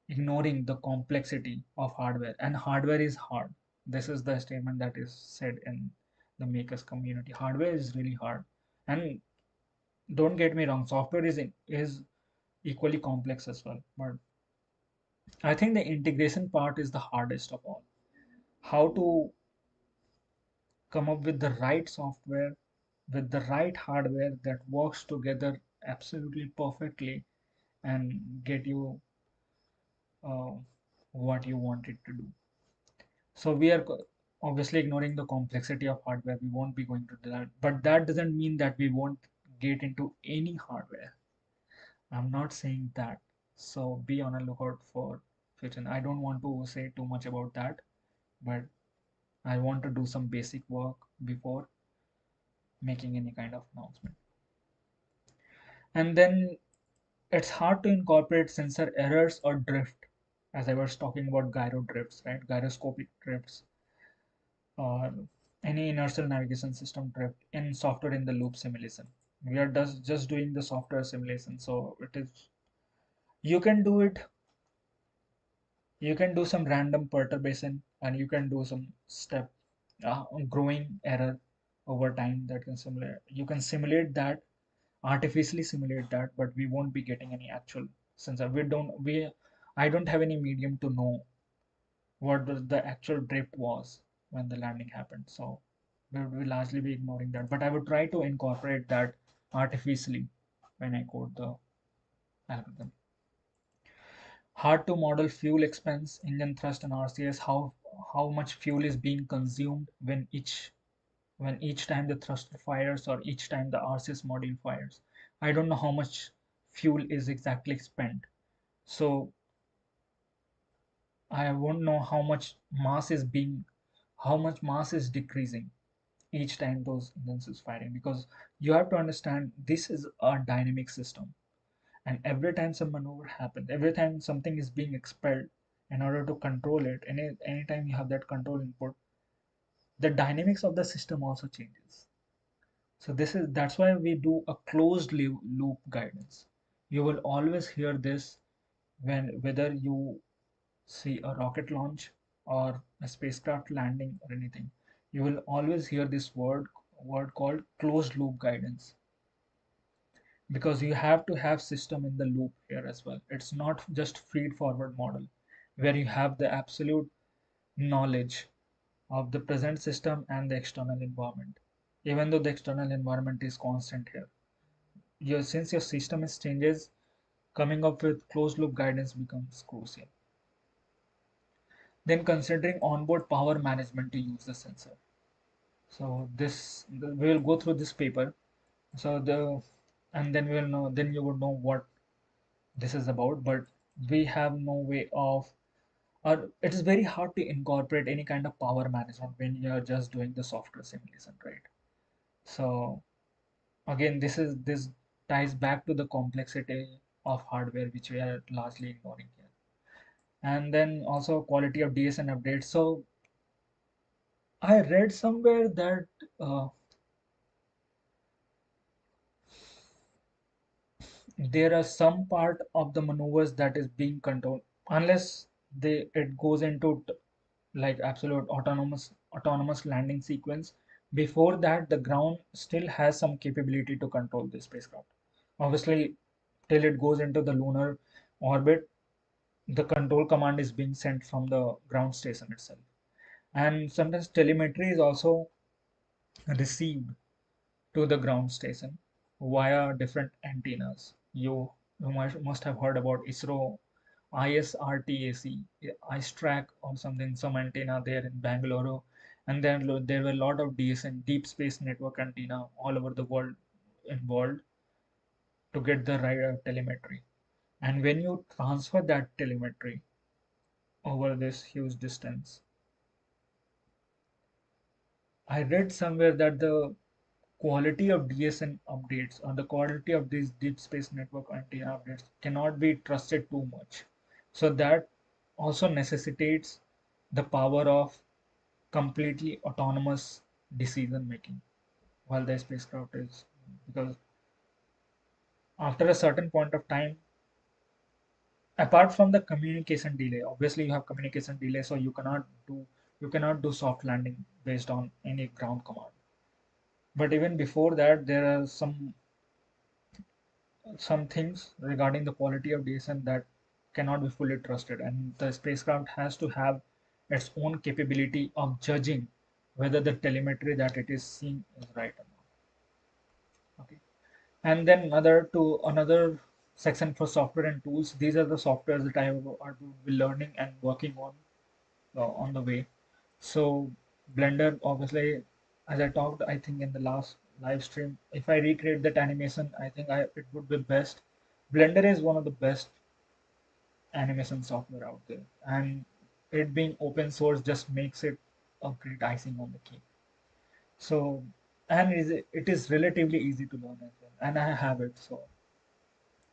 ignoring the complexity of hardware, and hardware is hard. This is the statement that is said in the makers community. Hardware is really hard, and don't get me wrong, software is equally complex as well, but I think the integration part is the hardest of all. How to come up with the right software with the right hardware that works together absolutely perfectly and get you uh, what you want it to do. So we are obviously ignoring the complexity of hardware. We won't be going to do that, but that doesn't mean that we won't get into any hardware. I'm not saying that. So be on a lookout for future. I don't want to say too much about that, but I want to do some basic work before making any kind of announcement. And then it's hard to incorporate sensor errors or drift, as I was talking about gyro drifts, right? Gyroscopic drifts or any inertial navigation system drift in software in the loop simulation. We are just doing the software simulation, so it is you can do it. You can do some random perturbation, and you can do some step growing error over time that can simulate. You can simulate that, artificially simulate that, but we won't be getting any actual sensor. I don't have any medium to know what the actual drift was when the landing happened. So we would largely be ignoring that. But I would try to incorporate that artificially when I code the algorithm. Hard to model fuel expense, engine thrust, and RCS. How much fuel is being consumed when each time the thruster fires or each time the RCS module fires. I don't know how much fuel is exactly spent. So I won't know how much mass is decreasing each time those engines is firing, because you have to understand this is a dynamic system, and every time some maneuver happens, every time something is being expelled, in order to control it, anytime you have that control input, the dynamics of the system also changes. So that's why we do a closed loop guidance. You will always hear this whether you see a rocket launch or a spacecraft landing or anything. You will always hear this word called closed loop guidance, because you have to have system in the loop here as well. It's not just feed forward model where you have the absolute knowledge of the present system and the external environment, even though the external environment is constant here. Since your system is changes, coming up with closed loop guidance becomes crucial. Then considering onboard power management to use the sensor. So we will go through this paper. So and then we'll know, then you would know what this is about. But we have no way of, or it is very hard to incorporate any kind of power management when you are just doing the software simulation, right? So again, this ties back to the complexity of hardware, which we are largely ignoring here. And then also quality of DSN updates. So I read somewhere that there are some part of the maneuvers that is being controlled unless it goes into like absolute autonomous landing sequence. Before that, the ground still has some capability to control the spacecraft. Obviously, till it goes into the lunar orbit, the control command is being sent from the ground station itself. And sometimes telemetry is also received to the ground station via different antennas. You must have heard about ISRO ISRTAC, ISTRAC or something, some antenna there in Bangalore. And then there were a lot of DSN, deep space network antenna all over the world involved to get the right telemetry. And when you transfer that telemetry over this huge distance, I read somewhere that the quality of DSN updates or the quality of these deep space network antenna updates cannot be trusted too much. So that also necessitates the power of completely autonomous decision making while the spacecraft is, because after a certain point of time, apart from the communication delay, obviously you have communication delay, so you cannot do soft landing based on any ground command. But even before that, there are some things regarding the quality of DSN that cannot be fully trusted, and the spacecraft has to have its own capability of judging whether the telemetry that it is seeing is right or not. Okay, and then another section for software and tools. These are the softwares that I will be learning and working on the way. So Blender, obviously, as I talked, I think in the last live stream, if I recreate that animation, I think it would be best. Blender is one of the best animation software out there, and it being open source just makes it a great icing on the cake. So, and it is relatively easy to learn as well, and I have it. So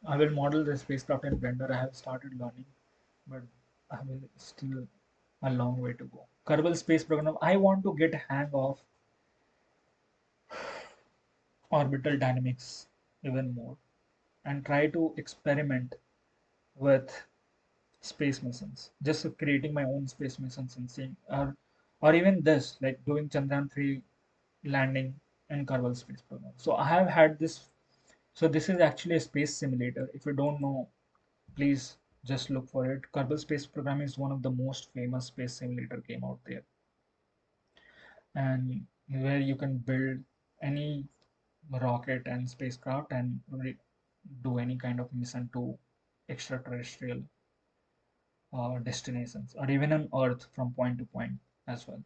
I will model the spacecraft in Blender. I have started learning, but I will still a long way to go. Kerbal Space Program. I want to get a hang of orbital dynamics even more and try to experiment with space missions. Just creating my own space missions and seeing, or even this, like doing Chandrayaan-3 landing in Kerbal Space Program. So I have had this. So this is actually a space simulator. If you don't know, please just look for it. Kerbal Space Program is one of the most famous space simulator game out there, and where you can build any rocket and spacecraft and do any kind of mission to extraterrestrial destinations, or even on Earth from point to point as well.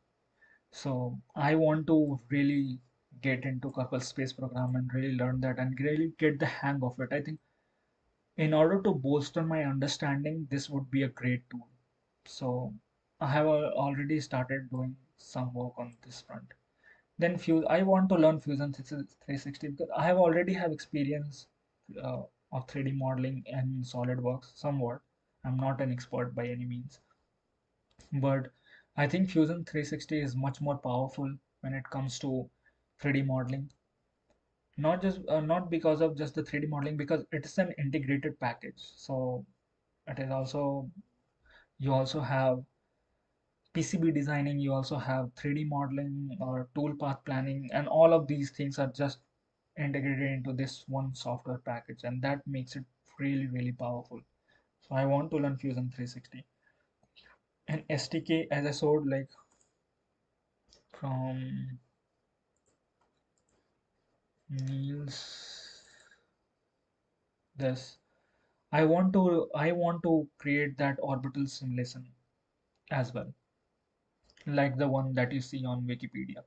So I want to really get into Kerbal Space Program and really learn that and really get the hang of it. I think in order to bolster my understanding, this would be a great tool. So I have already started doing some work on this front. Then I want to learn Fusion 360 because I have already have experience uh, of 3D modeling and SolidWorks somewhat. I'm not an expert by any means, but I think Fusion 360 is much more powerful when it comes to 3D modeling. Not because of just the 3D modeling, because it is an integrated package. So it is also, you also have PCB designing, you also have 3D modeling or tool path planning, and all of these things are just integrated into this one software package, and that makes it really, really powerful. So I want to learn Fusion 360. And SDK, as I showed, like from Niels, this I want to create that orbital simulation as well, like the one that you see on Wikipedia.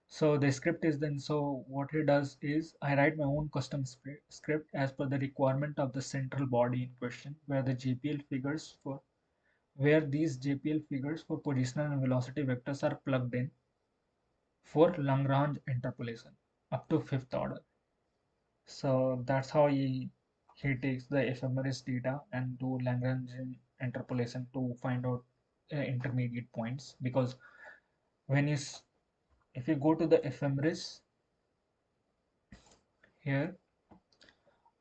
So the script is then, so what it does is I write my own custom script as per the requirement of the central body in question, where these JPL figures for positional and velocity vectors are plugged in for Lagrange interpolation up to fifth order. So that's how he takes the ephemeris data and do Lagrange interpolation to find out intermediate points. Because when you if you go to the ephemeris here,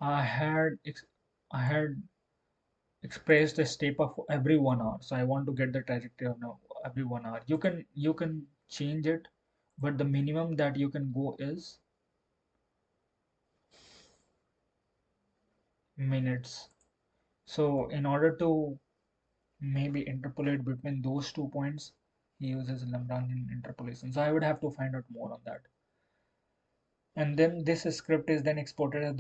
I had I had expressed a step of every 1 hour. So I want to get the trajectory of now every 1 hour. You can change it, but the minimum that you can go is minutes. So in order to maybe interpolate between those 2 points, he uses Lagrangian interpolation. So I would have to find out more on that. And then this script is then exported as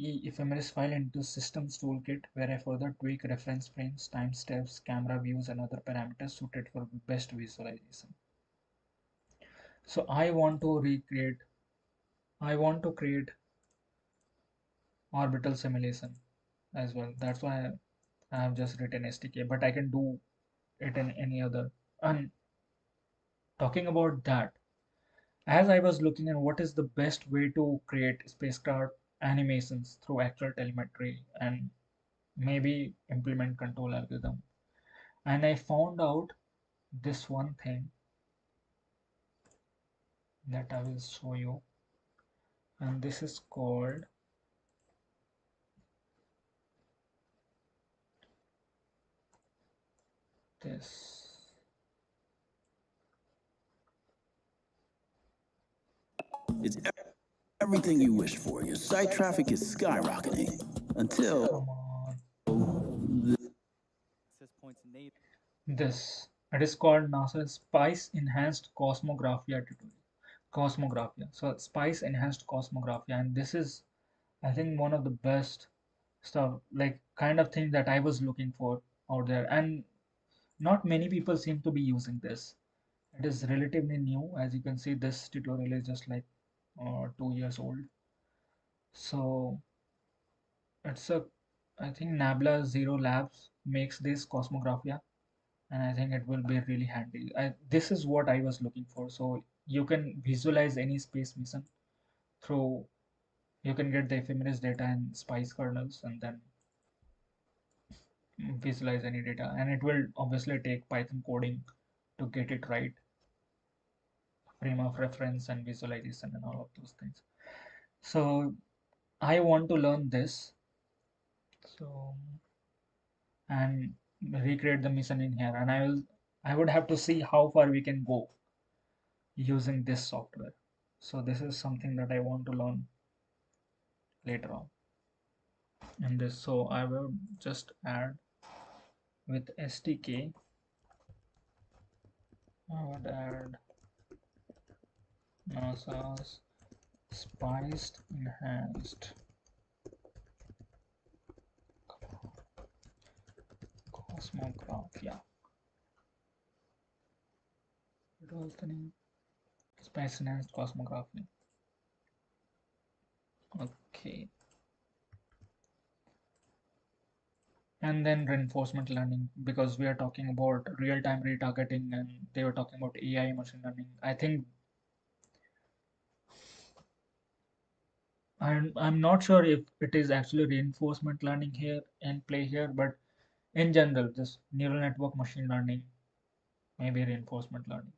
.e ephemeris file into systems toolkit, where I further tweak reference frames, time steps, camera views, and other parameters suited for best visualization. So I want to create orbital simulation as well. That's why I have just written SDK, but I can do it in any other. And talking about that, as I was looking at what is the best way to create spacecraft animations through actual telemetry and maybe implement control algorithm, and I found out this one thing that I will show you, and this is called this. It's everything you wish for. Your site traffic is skyrocketing until Come on. This. It is called NASA Spice Enhanced Cosmographia tutorial. Cosmographia. So Spice Enhanced Cosmographia, and this is, I think, one of the best stuff, like kind of thing that I was looking for out there, and not many people seem to be using this. It is relatively new. As you can see, this tutorial is just like 2 years old. So it's a, I think Nabla Zero Labs makes this Cosmographia, and I think it will be really handy. This is what I was looking for. So you can visualize any space mission through, you can get the ephemeris data and spice kernels, and then visualize any data, and it will obviously take Python coding to get it right, frame of reference and visualization and all of those things. So I want to learn this, so, and recreate the mission in here, and I would have to see how far we can go using this software. So this is something that I want to learn later on in this. So I will just add with SDK, I would add NASA's spiced enhanced cosmographia. What was the name? Fascinates cosmography. Okay. And then reinforcement learning, because we are talking about real-time retargeting and they were talking about AI machine learning. I think I'm not sure if it is actually reinforcement learning here in play here, but in general, just neural network machine learning, maybe reinforcement learning.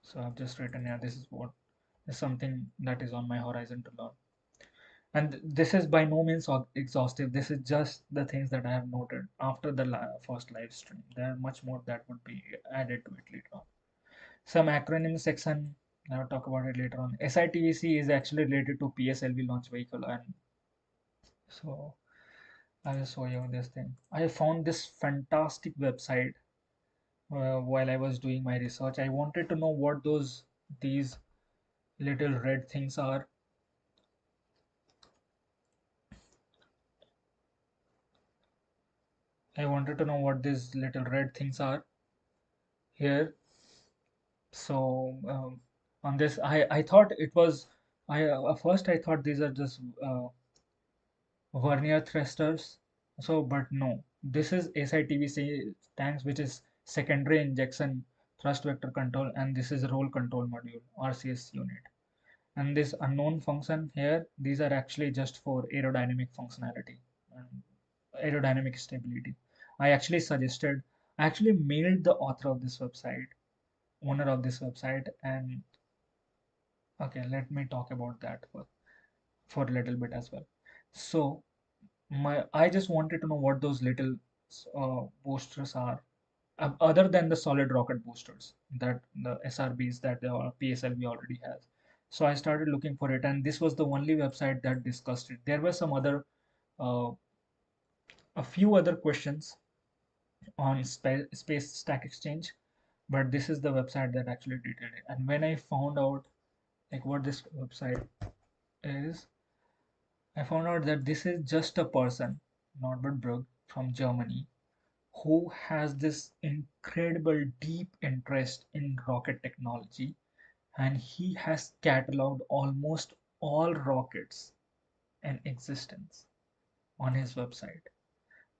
So I've just written here, this is what is something that is on my horizon to learn. And this is by no means exhaustive. This is just the things that I have noted after the first live stream. There are much more that would be added to it later on. Some acronym section, I'll talk about it later on. SITVC is actually related to PSLV launch vehicle, and so I'll show you this thing. I found this fantastic website while I was doing my research. I wanted to know what these little red things are. I wanted to know what these little red things are here. So on this, I thought it was I at first I thought these are just vernier thrusters. So, but no, this is SITVC tanks, which is secondary injection thrust vector control, and this is roll control module RCS unit. And this unknown function here, these are actually just for aerodynamic functionality and aerodynamic stability. I actually suggested, I actually mailed the author of this website, owner of this website, and okay, let me talk about that for a little bit as well. So I just wanted to know what those little boosters are, other than the solid rocket boosters that the SRBs that the PSLV already has. So I started looking for it, and this was the only website that discussed it. There were some other, uh, a few other questions on Space Stack Exchange, but this is the website that actually detailed it. And when I found out like what this website is, I found out that this is just a person, Norbert Brugg from Germany, who has this incredible deep interest in rocket technology, and he has cataloged almost all rockets in existence on his website.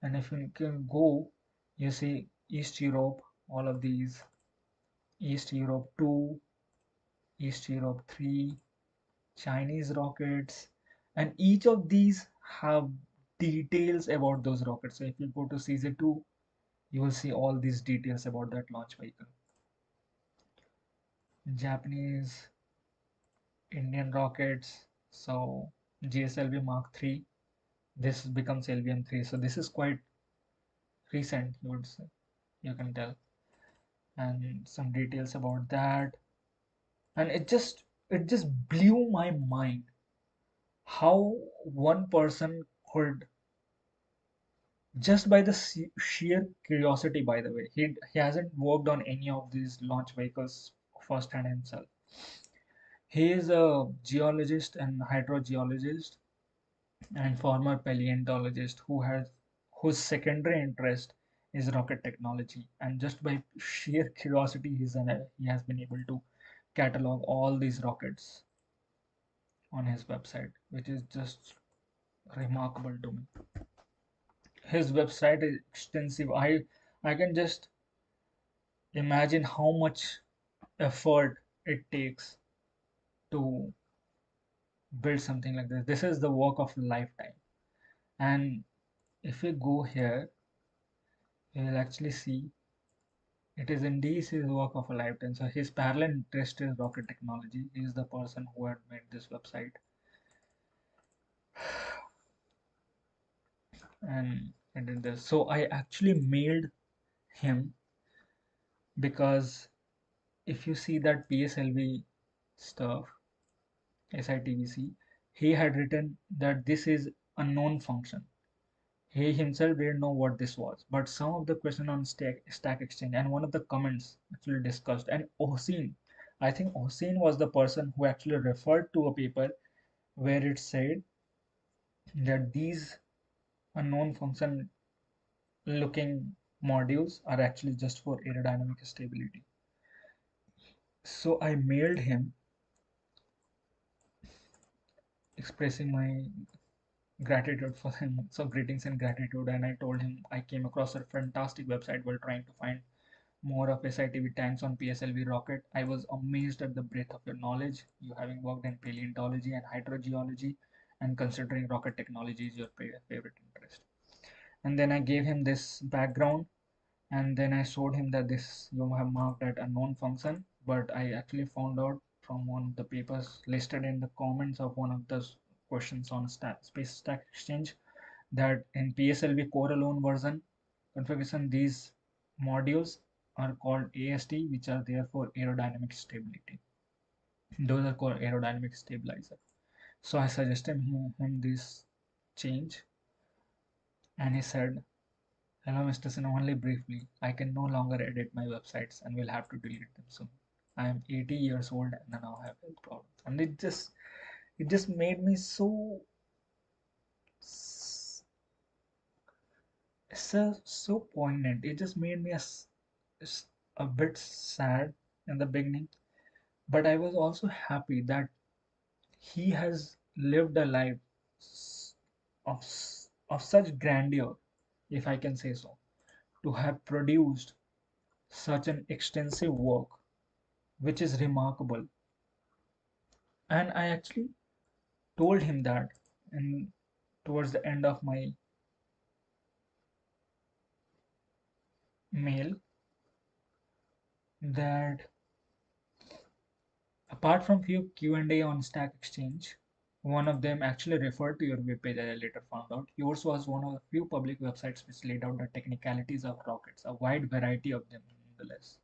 And if you can go, you see East Europe, all of these, East Europe 2, East Europe 3, Chinese rockets, and each of these have details about those rockets. So if you go to CZ2, you will see all these details about that launch vehicle. Japanese, Indian rockets, so GSLV Mark 3, this becomes LVM 3. So this is quite recent, you would say, you can tell, and some details about that. And it just blew my mind how one person could, just by the sheer curiosity, by the way, he hasn't worked on any of these launch vehicles firsthand himself. He is a geologist and hydrogeologist and former paleontologist whose secondary interest is rocket technology, and just by sheer curiosity he has been able to catalog all these rockets on his website, which is just remarkable to me. His website is extensive. I can just imagine how much effort it takes to build something like this. This is the work of a lifetime. And if we go here, you will actually see it is indeed his work of a lifetime. So his parallel interest is rocket technology. He is the person who had made this website, and I did this. So I actually mailed him, because if you see that PSLV stuff, SITVC, he had written that this is unknown function. He himself didn't know what this was, but some of the question on Stack Exchange and one of the comments actually discussed. And Osin, I think Osin was the person who actually referred to a paper where it said that these unknown function looking modules are actually just for aerodynamic stability. So I mailed him expressing my gratitude for him. So greetings and gratitude. And I told him I came across a fantastic website while trying to find more of SITV tanks on PSLV rocket. I was amazed at the breadth of your knowledge, you having worked in paleontology and hydrogeology, and considering rocket technology is your favorite interest. And then I gave him this background, and then I showed him that this you have marked at unknown function, but I actually found out from one of the papers listed in the comments of one of the questions on Space Stack Exchange that in PSLV core alone version configuration, these modules are called AST, which are there for aerodynamic stability. Those are called aerodynamic stabilizer. So I suggested him this change, and he said, "Hello, Mr. Sin, only briefly. I can no longer edit my websites and will have to delete them soon. I am 80 years old and now have health problems." And it just made me so poignant. It just made me a bit sad in the beginning, but I was also happy that he has lived a life of such grandeur, if I can say so, to have produced such an extensive work, which is remarkable. And I actually told him that, and towards the end of my mail, that apart from few Q&A on Stack Exchange, one of them actually referred to your webpage, as I later found out. Yours was one of the few public websites which laid out the technicalities of rockets, a wide variety of them nonetheless.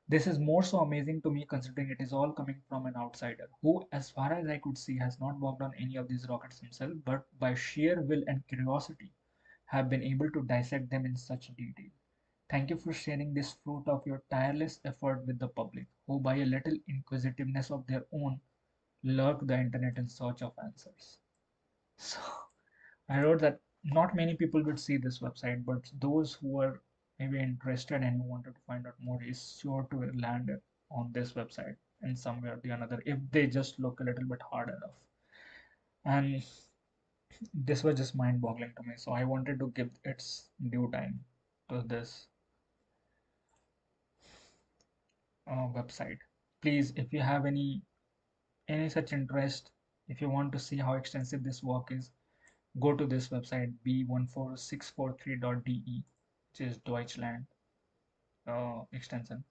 This is more so amazing to me considering it is all coming from an outsider who, as far as I could see, has not worked on any of these rockets himself, but by sheer will and curiosity have been able to dissect them in such detail. Thank you for sharing this fruit of your tireless effort with the public, who by a little inquisitiveness of their own lurk the internet in search of answers. So I wrote that not many people would see this website, but those who are maybe interested and who wanted to find out more is sure to land on this website in some way or the another if they just look a little bit hard enough. And this was just mind-boggling to me, so I wanted to give its due time to this website. Please, if you have any such interest, if you want to see how extensive this work is, go to this website b14643.de, which is Deutschland extension.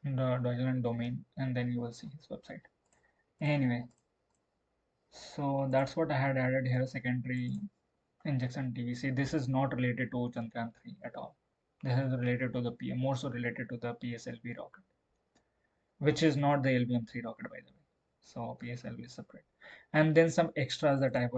The Deutschland domain, and then you will see his website. Anyway, so that's what I had added here, secondary injection TVC. This is not related to Chandrayaan-3 at all. This is related to the more so related to the PSLV rocket, which is not the LBM-3 rocket, by the way. So PSLV is separate. And then some extras that I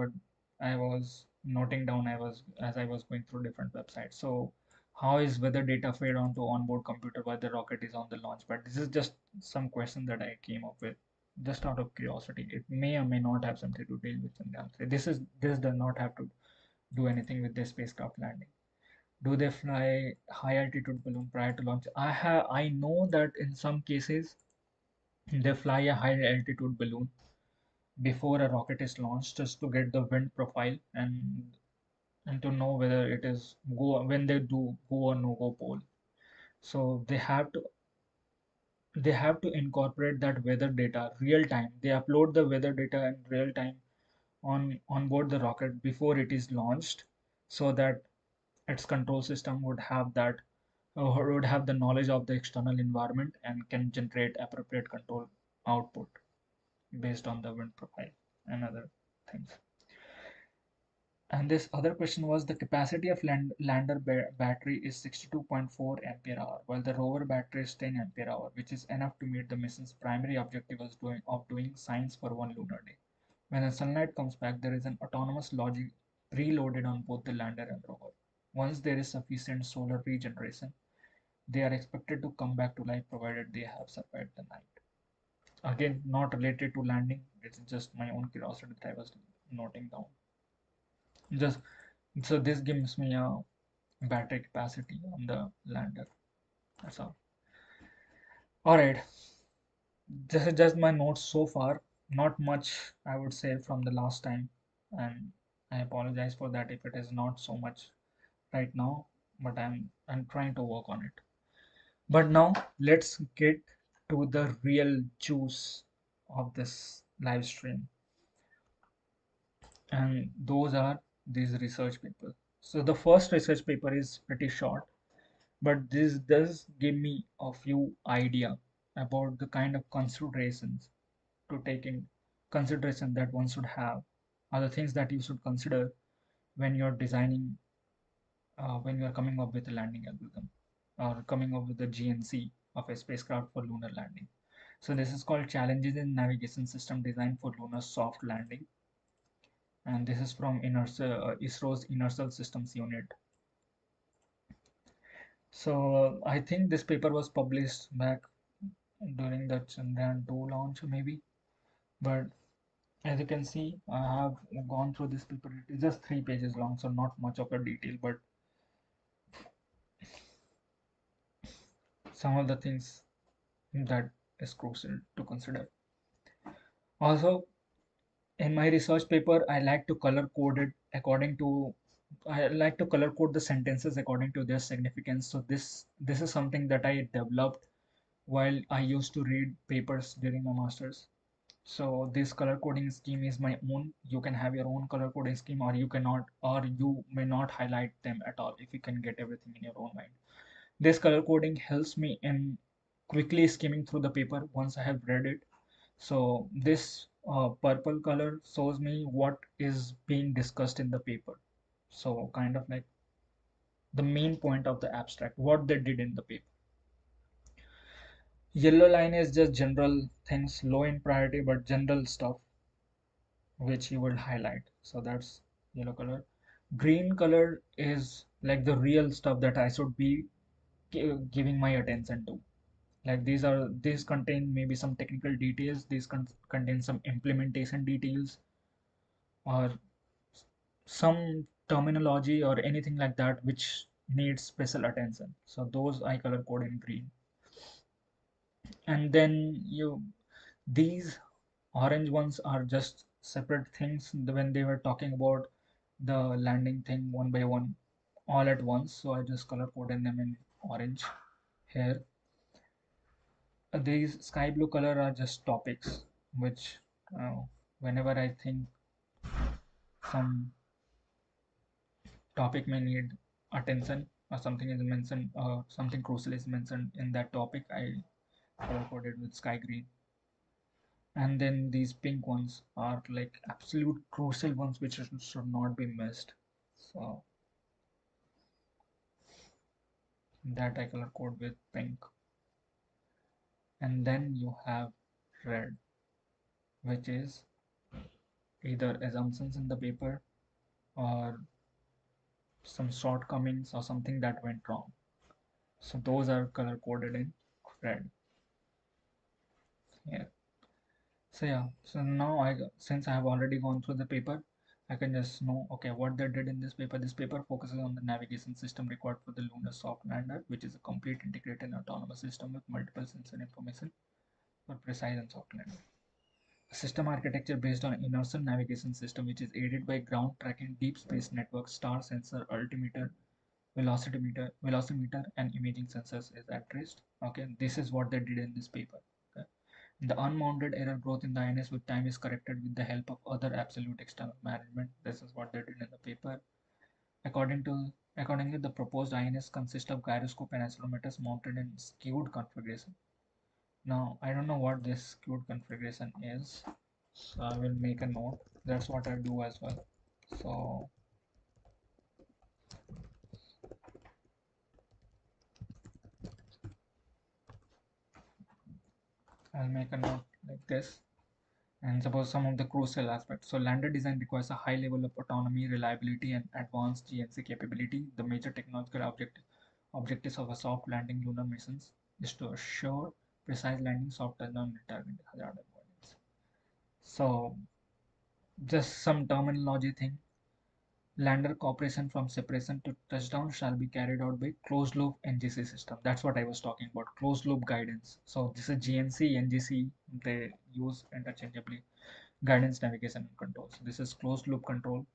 was noting down. I was as I was going through different websites. So how is weather data fed onto onboard computer while the rocket is on the launch pad? This is just some question that I came up with just out of curiosity. It may or may not have something to deal with Chandrayaan. This does not have to do anything with the spacecraft landing. Do they fly high altitude balloon prior to launch? I know that in some cases they fly a high altitude balloon before a rocket is launched just to get the wind profile and to know whether it is go when they do go or no go pole. So they have to incorporate that weather data real time. They upload the weather data in real time on board the rocket before it is launched, so that its control system would have the knowledge of the external environment and can generate appropriate control output based on the wind profile and other things. And this other question was the capacity of lander battery is 62.4 ampere hour, while the rover battery is 10 ampere hour, which is enough to meet the mission's primary objective of doing science for one lunar day. When the sunlight comes back, there is an autonomous logic preloaded on both the lander and rover. Once there is sufficient solar regeneration, they are expected to come back to life provided they have survived the night. Again, not related to landing, it's just my own curiosity that I was noting down. Just so this gives me a battery capacity on the lander. That's all. All right, this is just my notes so far. Not much, I would say, from the last time, and I apologize for that if it is not so much right now, but I'm trying to work on it. But now let's get to the real juice of this live stream, and those are these research papers. So the first research paper is pretty short, but this does give me a few idea about the kind of considerations to take in consideration that one should have, are the things that you should consider when you're designing, when you're coming up with a landing algorithm or coming up with the GNC of a spacecraft for lunar landing. So this is called Challenges in Navigation System Design for Lunar Soft Landing, and this is from ISRO's Inertial Systems Unit. So I think this paper was published back during the Chandrayaan-2 launch, maybe. But as you can see, I have gone through this paper. It is just 3 pages long, so not much of a detail, but some of the things that is crucial to consider. Also, in my research paper, I like to color code the sentences according to their significance. So this is something that I developed while I used to read papers during my masters. So this color coding scheme is my own. You can have your own color coding scheme, or you cannot, or you may not highlight them at all if you can get everything in your own mind. This color coding helps me in quickly skimming through the paper once I have read it. So this purple color shows me what is being discussed in the paper. So kind of like the main point of the abstract, what they did in the paper. Yellow line is just general things, low in priority, but general stuff which you will highlight. So that's yellow color. Green color is like the real stuff that I should be giving my attention to. Like these contain maybe some technical details, these contain some implementation details, or some terminology or anything like that which needs special attention. So those I color code in green. And then these orange ones are just separate things when they were talking about the landing thing one by one all at once. So I just color coded them in orange here. These sky blue color are just topics which uh, whenever I think some topic may need attention or something is mentioned, something crucial is mentioned in that topic, I color coded with sky green. And then these pink ones are like absolute crucial ones which should not be missed. So that I color code with pink. And then you have red, which is either assumptions in the paper or some shortcomings or something that went wrong. So those are color coded in red here. So yeah, so now since I have already gone through the paper, I can just know, okay, what they did in this paper. This paper focuses on the navigation system required for the lunar soft lander, which is a complete integrated autonomous system with multiple sensor information for precise and soft landing. A system architecture based on inertial navigation system, which is aided by ground tracking, deep space network, star sensor, altimeter, velocimeter, and imaging sensors is addressed. Okay, this is what they did in this paper. Okay. The unbounded error growth in the INS with time is corrected with the help of other absolute external management. This is what they did in the paper. Accordingly, the proposed INS consists of gyroscope and accelerometers mounted in skewed configuration. Now, I don't know what this skewed configuration is, so I will make a note. That's what I do as well. So I'll make a note like this. And suppose some of the crucial aspects. So lander design requires a high level of autonomy, reliability, and advanced GNC capability. The major technological objectives of a soft landing lunar missions is to assure precise landing, soft touchdown, and target hazard avoidance. So just some terminology thing. Lander cooperation from separation to touchdown shall be carried out by closed loop NGC system. That's what I was talking about, closed loop guidance. So this is GNC, NGC, they use interchangeably, guidance, navigation, and control. So this is closed loop control.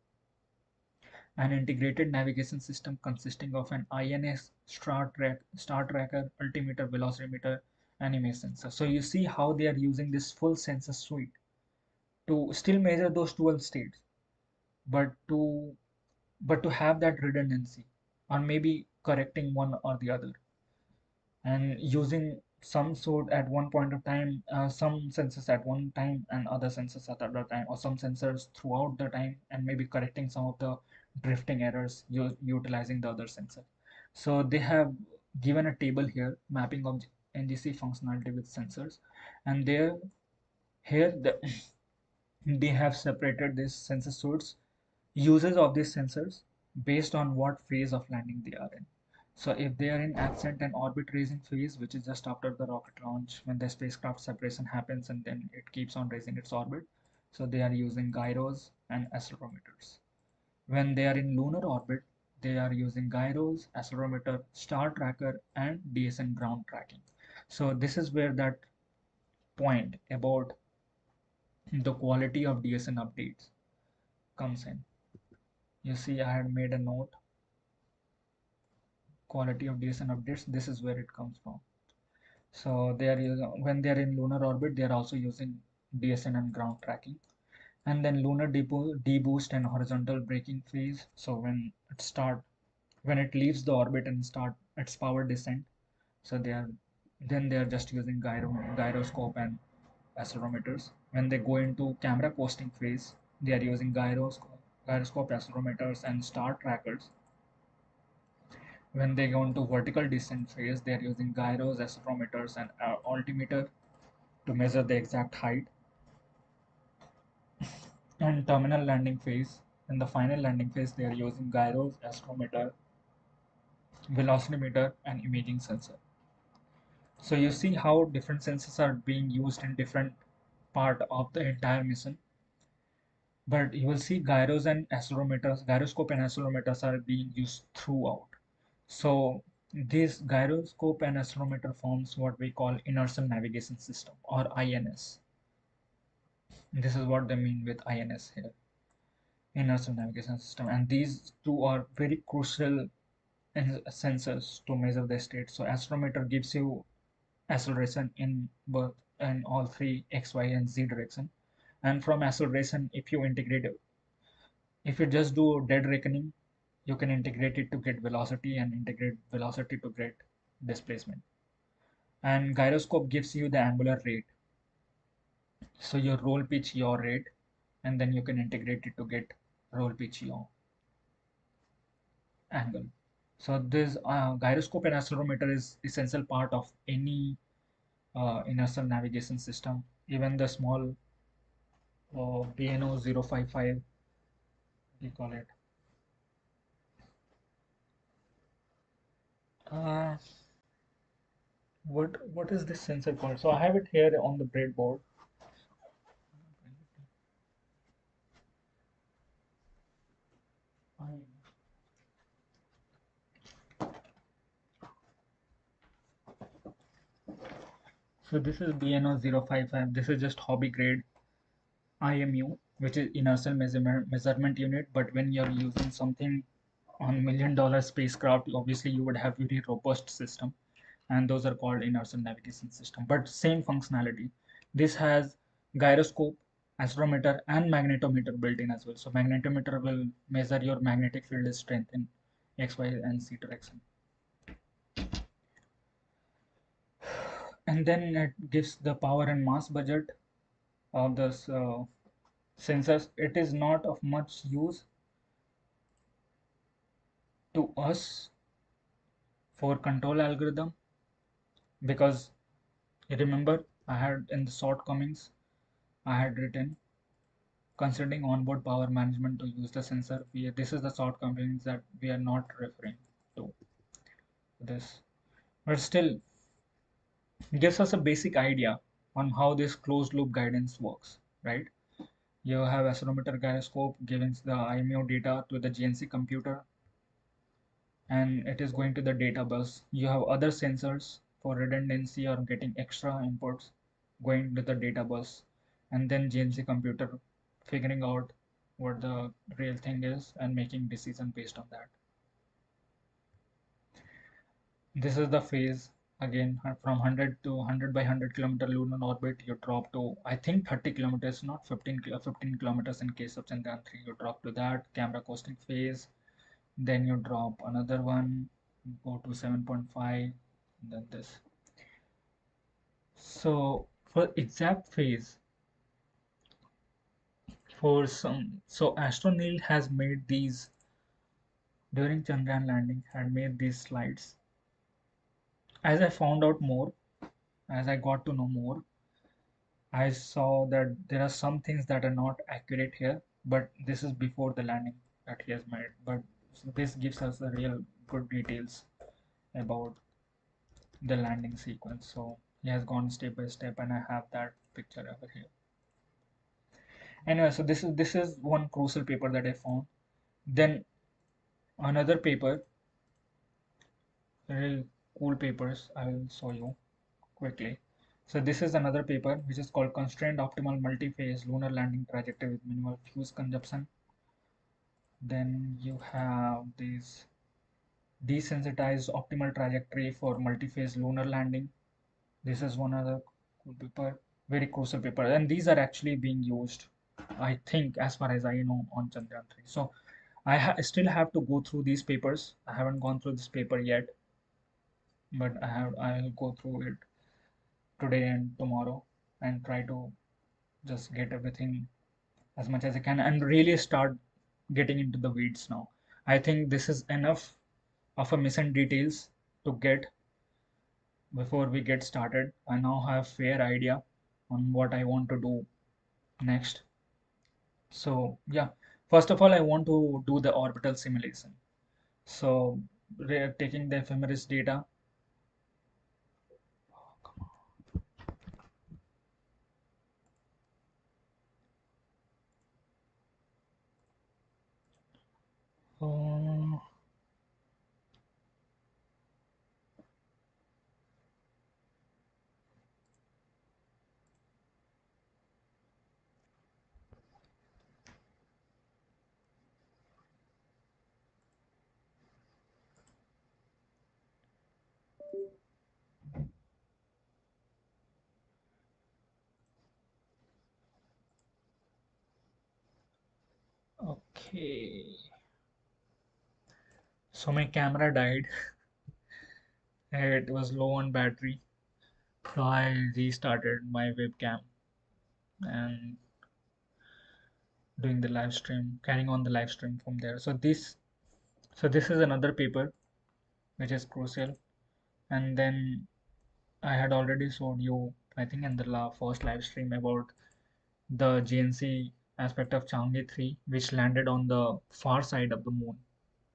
An integrated navigation system consisting of an INS, star tracker, altimeter, velocimeter, and image sensor. So you see how they are using this full sensor suite to still measure those 12 states, but to have that redundancy, or maybe correcting one or the other, and using some sort at one point of time, some sensors at one time and other sensors at other time, or some sensors throughout the time, and maybe correcting some of the drifting errors utilizing the other sensor. So they have given a table here mapping of NGC functionality with sensors, and there here they have separated these sensor suites uses of these sensors based on what phase of landing they are in. So if they are in ascent and orbit raising phase, which is just after the rocket launch, when the spacecraft separation happens and then it keeps on raising its orbit, so they are using gyros and accelerometers. When they are in lunar orbit, they are using gyros, accelerometer, star tracker, and DSN ground tracking. So this is where that point about the quality of DSN updates comes in. You see, I had made a note, quality of DSN updates. This is where it comes from. So they are using, when they are in lunar orbit, they are also using DSN and ground tracking. And then lunar deboost and horizontal braking phase. So when it leaves the orbit and start its power descent, so they are just using gyroscope and accelerometers. When they go into camera coasting phase, they are using gyroscope, accelerometers, and star trackers. When they go into vertical descent phase, they are using gyros, accelerometers, and altimeter to measure the exact height. And terminal landing phase, in the final landing phase, they are using gyros, accelerometer, velocimeter, and imaging sensor. So you see how different sensors are being used in different part of the entire mission. But you will see gyroscope and accelerometers are being used throughout. So this gyroscope and accelerometer forms what we call inertial navigation system, or INS. This is what they mean with INS here, inertial navigation system. And these two are very crucial sensors to measure the state. So accelerometer gives you acceleration in both in all three X, Y, and Z direction. And from acceleration, if you just do dead reckoning, you can integrate it to get velocity and integrate velocity to get displacement. And gyroscope gives you the angular rate. So you roll pitch your rate, and then you can integrate it to get roll pitch your angle. So this gyroscope and accelerometer is essential part of any inertial navigation system. Even the small BNO 055, we call it. Uh, what is this sensor called? So I have it here on the breadboard. So this is BNO 055. This is just hobby grade IMU, which is inertial measurement unit. But when you're using something on $1 million spacecraft, obviously you would have very robust system, and those are called inertial navigation system. But same functionality. This has gyroscope, accelerometer, and magnetometer built in as well. So magnetometer will measure your magnetic field strength in X, Y, and Z direction. And then it gives the power and mass budget of this sensors. It is not of much use to us for control algorithm, because remember I had in the shortcomings I had written considering onboard power management to use the sensor. This is the shortcomings that we are not referring to this, but still gives us a basic idea on how this closed loop guidance works, right? You have accelerometer gyroscope giving the IMU data to the GNC computer, and it is going to the data bus. You have other sensors for redundancy or getting extra inputs going to the data bus, and then GNC computer figuring out what the real thing is and making decision based on that. This is the phase again from 100 to 100 by 100 kilometer lunar orbit. You drop to I think 30 kilometers, not 15 kilometers in case of Chandrayaan-3. You drop to that camera coasting phase, then you drop another one, go to 7.5, then this. So for exact phase, for some, so Astroneil has made these during Chandrayaan landing, had made these slides. As I found out more, as I got to know more, I saw that there are some things that are not accurate here, but this is before the landing that he has made. But this gives us the real good details about the landing sequence. So he has gone step by step, and I have that picture over here. Anyway, so this is one crucial paper that I found. Then another paper, real cool papers, I will show you quickly. So this is another paper which is called Constrained Optimal Multi-Phase Lunar Landing Trajectory with Minimal Fuel Consumption. Then you have this desensitized optimal trajectory for multi-phase lunar landing. This is one other cool paper, very crucial paper, and these are actually being used, I think, as far as I know, on Chandrayaan-3. So I still have to go through these papers. I haven't gone through this paper yet, but I'll go through it today and tomorrow and try to just get everything as much as I can and really start getting into the weeds now. I think this is enough of a missing details to get before we get started. I now have fair idea on what I want to do next. So yeah, first of all, I want to do the orbital simulation. So taking the ephemeris data. Uh, okay. So my camera died. It was low on battery. So I restarted my webcam and doing the live stream, carrying on the live stream from there. So this is another paper which is crucial. And then I had already showed you, I think, in the first live stream about the GNC aspect of Chang'e-3, which landed on the far side of the moon,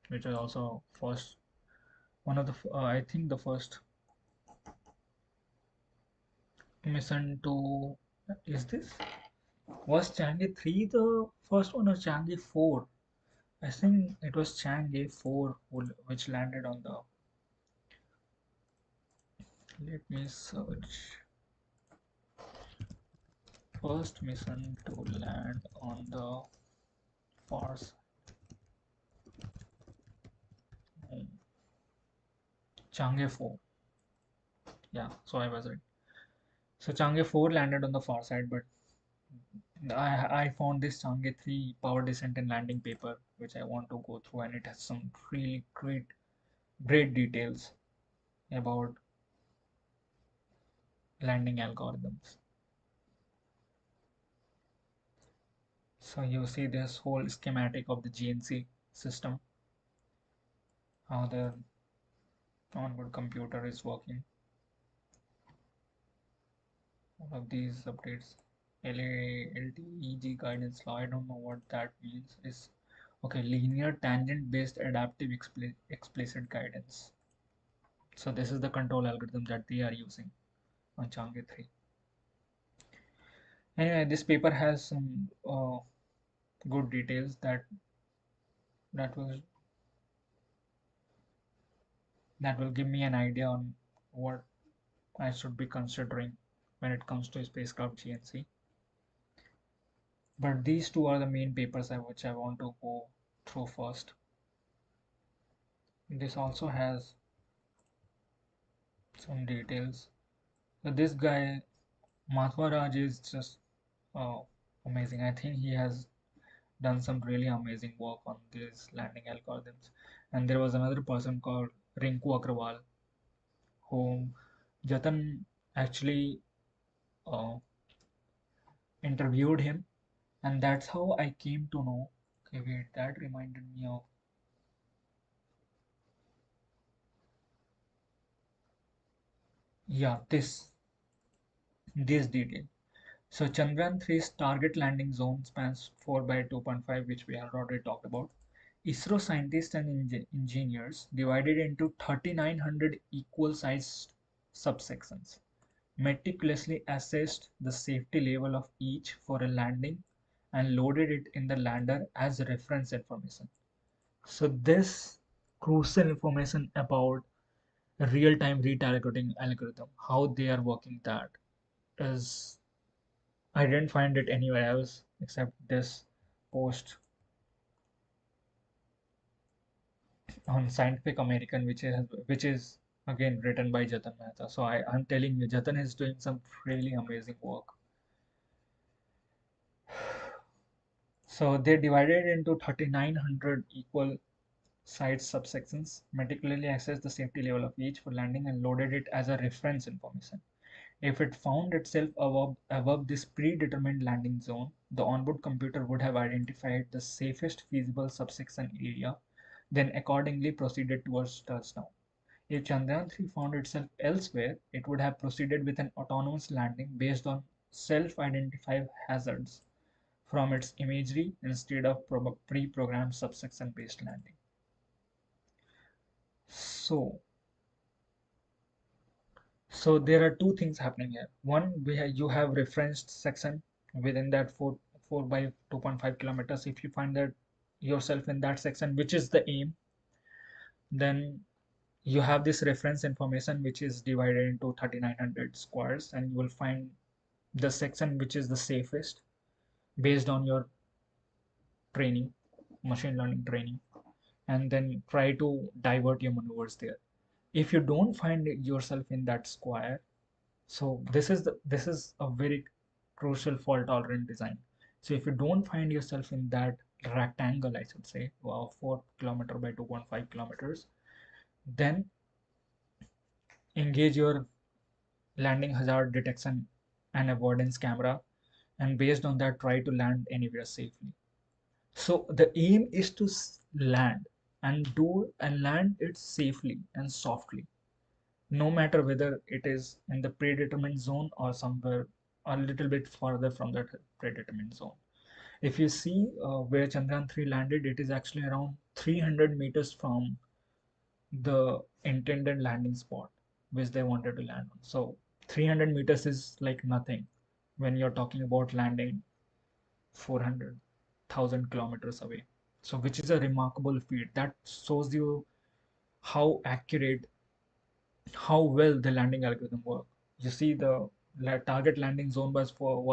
which was also first one of the I think the first mission to is this was Chang'e-3 the first one or Chang'e-4? I think it was Chang'e-4 which landed on the. Let me search. First mission to land on the far side. Chang'e-4. Yeah, so I was right. So Chang'e-4 landed on the far side, but I found this Chang'e-3 power descent and landing paper, which I want to go through, and it has some really great details about landing algorithms. So you see this whole schematic of the GNC system, how the onboard computer is working. All of these updates. LTEG guidance law, I don't know what that means. Is okay, linear tangent based adaptive explicit guidance. So this is the control algorithm that they are using on Chang'e 3. Anyway, this paper has some good details that will that will give me an idea on what I should be considering when it comes to spacecraft GNC. But these two are the main papers which I want to go through first. This also has some details. So this guy Mathwaraj is just uh, amazing. I think he has done some really amazing work on these landing algorithms. And there was another person called Rinku Agrawal whom Jatan actually uh, interviewed him, and that's how I came to know. Okay, wait, that reminded me of, yeah, this detail. So Chandrayaan-3's target landing zone spans 4 by 2.5, which we have already talked about. ISRO scientists and engineers divided into 3,900 equal-sized subsections, meticulously assessed the safety level of each for a landing, and loaded it in the lander as reference information. So this crucial information about real-time retargeting algorithm, how they are working, that is, I didn't find it anywhere else except this post on Scientific American, which is again written by Jatan Mehta. So I'm telling you, Jatan is doing some really amazing work. So they divided into 3,900 equal site subsections, meticulously assessed the safety level of each for landing, and loaded it as a reference information. If it found itself above this predetermined landing zone, the onboard computer would have identified the safest feasible subsection area, then accordingly proceeded towards touchdown. If Chandrayaan-3 found itself elsewhere, it would have proceeded with an autonomous landing based on self-identified hazards from its imagery instead of pre-programmed subsection-based landing. So, so there are two things happening here. One, you have referenced section within that 4 by 2.5 kilometers. If you find that yourself in that section, which is the aim, then you have this reference information which is divided into 3,900 squares, and you will find the section which is the safest based on your training, machine learning training, and then try to divert your maneuvers there. If you don't find yourself in that square, so this is a very crucial fault tolerant design. So if you don't find yourself in that rectangle, I should say, 4 kilometer by 2.5 kilometers, then engage your landing hazard detection and avoidance camera, and based on that try to land anywhere safely. So the aim is to land and land it safely and softly, no matter whether it is in the predetermined zone or somewhere a little bit further from that predetermined zone. If you see where Chandrayaan-3 landed, it is actually around 300 meters from the intended landing spot which they wanted to land on. So 300 meters is like nothing when you're talking about landing 400,000 kilometers away. So which is a remarkable feat that shows you how accurate, how well the landing algorithm work. You see the target landing zone was 4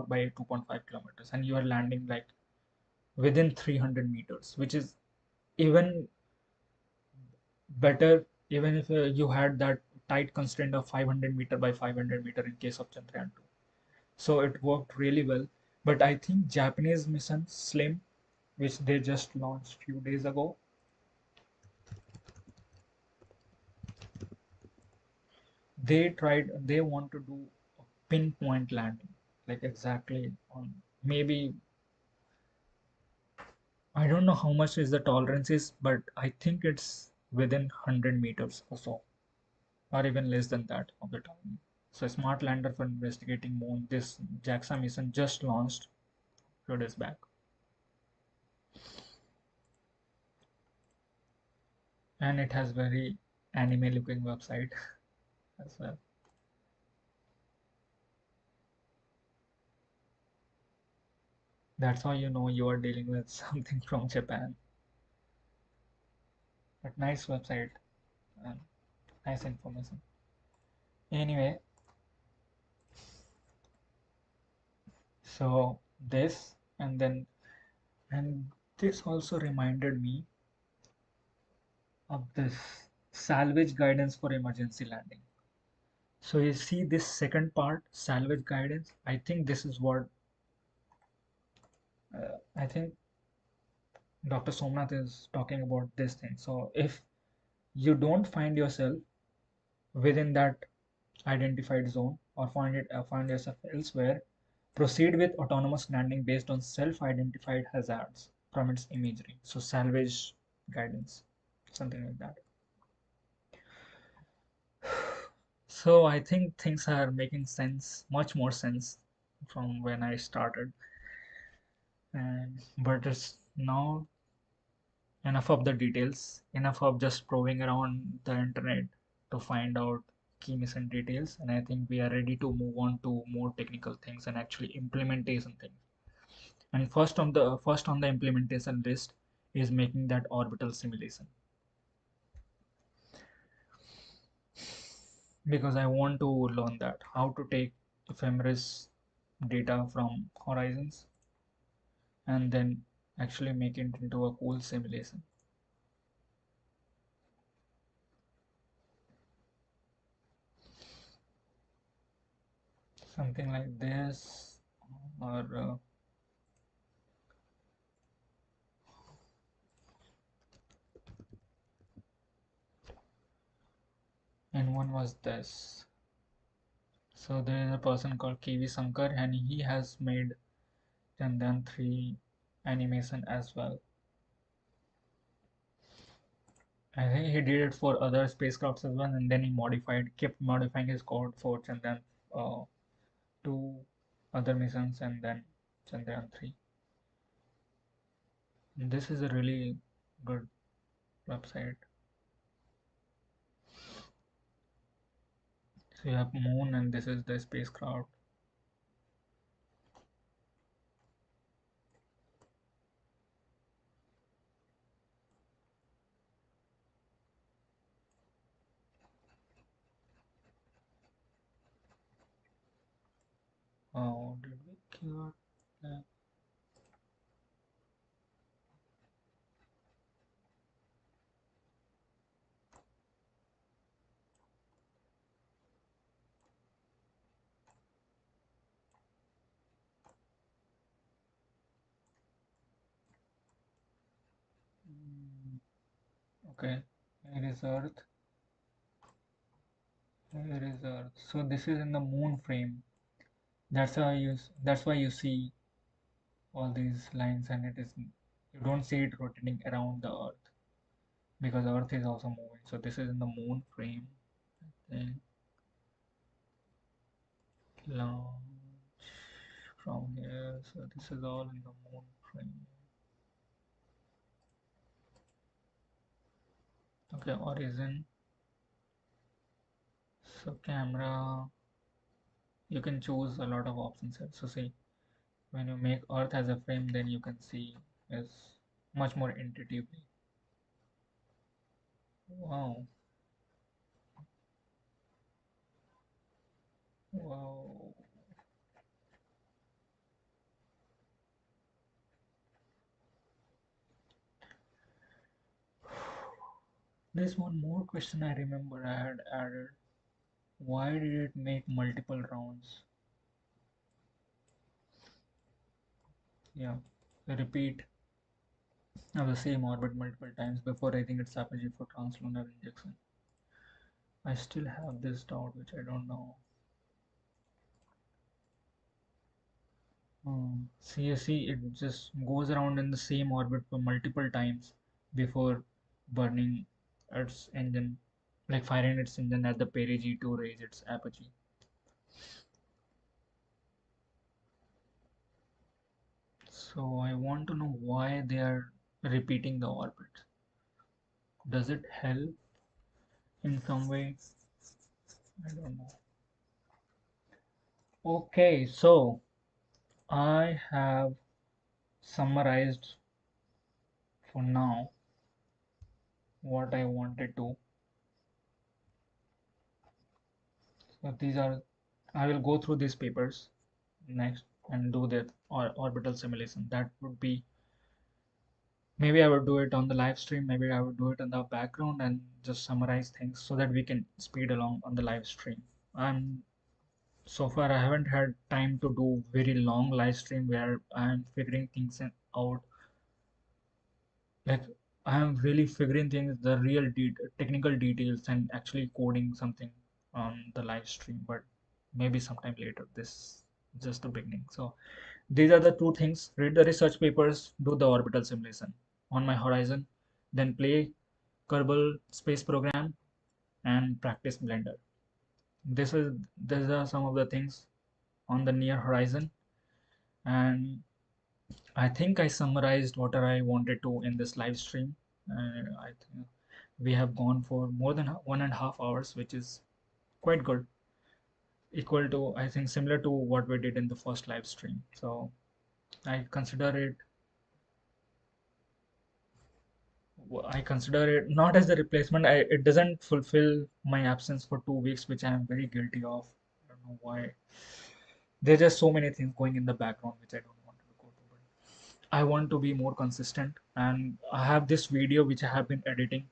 by 2.5 kilometers, and you are landing like within 300 meters, which is even better, even if you had that tight constraint of 500-meter by 500-meter in case of Chandrayaan-2. So it worked really well. But I think Japanese mission Slim, which they just launched few days ago, they want to do a pinpoint landing, like exactly on, maybe, I don't know how much is the tolerance is, but I think it's within 100 meters or so, or even less than that of the time. So smart lander for investigating moon, this JAXA mission just launched few days back. And it has very anime looking website as well. That's how you know you are dealing with something from Japan. But nice website and nice information. Anyway, so this and this also reminded me of this salvage guidance for emergency landing. So you see this second part, salvage guidance. I think this is what I think Dr. Somnath is talking about this thing. So if you don't find yourself within that identified zone or find yourself elsewhere, proceed with autonomous landing based on self-identified hazards from its imagery. So salvage guidance, something like that. So I think things are making sense, much more sense from when I started. And but it's now enough of the details, enough of just probing around the internet to find out key missing details. And I think we are ready to move on to more technical things and actually implementation things. And first on the implementation list is making that orbital simulation, because I want to learn that how to take ephemeris data from horizons and then actually make it into a cool simulation. Something like this, or and one was this. So there is a person called Kiwi Sankar, and he has made Chandrayaan-3 animation as well. I think he did it for other spacecrafts as well, and then kept modifying his code for Chandrayaan uh, 2 other missions, and then Chandrayaan-3. This is a really good website. So you have Moon, and this is the spacecraft. Oh, did we cure that? Okay, here is Earth. Here is Earth. So this is in the Moon frame. That's why you see all these lines, and you don't see it rotating around the Earth because Earth is also moving. So this is in the Moon frame. Then launch from here. So this is all in the Moon frame. Okay, origin. So camera, you can choose a lot of options here. So see, when you make Earth as a frame, then you can see is much more intuitively. Wow, wow. There's one more question I remember I had added. Why did it make multiple rounds? Yeah, repeat of the same orbit multiple times before raising its apogee for translunar injection. I still have this doubt, which I don't know. See, you see, it just goes around in the same orbit for multiple times before burning its engine, like firing its engine at the perigee to raise its apogee. So I want to know why they are repeating the orbit. Does it help in some way? I don't know. Okay, so I have summarized for now what I wanted to. So these are, I will go through these papers next and do the orbital simulation. That would be, maybe I would do it on the live stream, maybe I would do it in the background and just summarize things so that we can speed along on the live stream. I'm So far I haven't had time to do very long live stream where I'm figuring things out. Like I'm really figuring things, the real technical details, and actually coding something on the live stream. But maybe sometime later. This is just the beginning. So these are the two things: read the research papers, do the orbital simulation on my horizon, then play Kerbal space program and practice Blender. This is These are some of the things on the near horizon, and I think I summarized what I wanted to in this live stream. I think we have gone for more than 1.5 hours, which is quite good, equal to, I think, similar to what we did in the first live stream. So I consider it, I consider it not as a replacement. It doesn't fulfill my absence for 2 weeks, which I am very guilty of. I don't know why. There's just so many things going in the background which I don't want to go to. But I want to be more consistent, and I have this video which I have been editing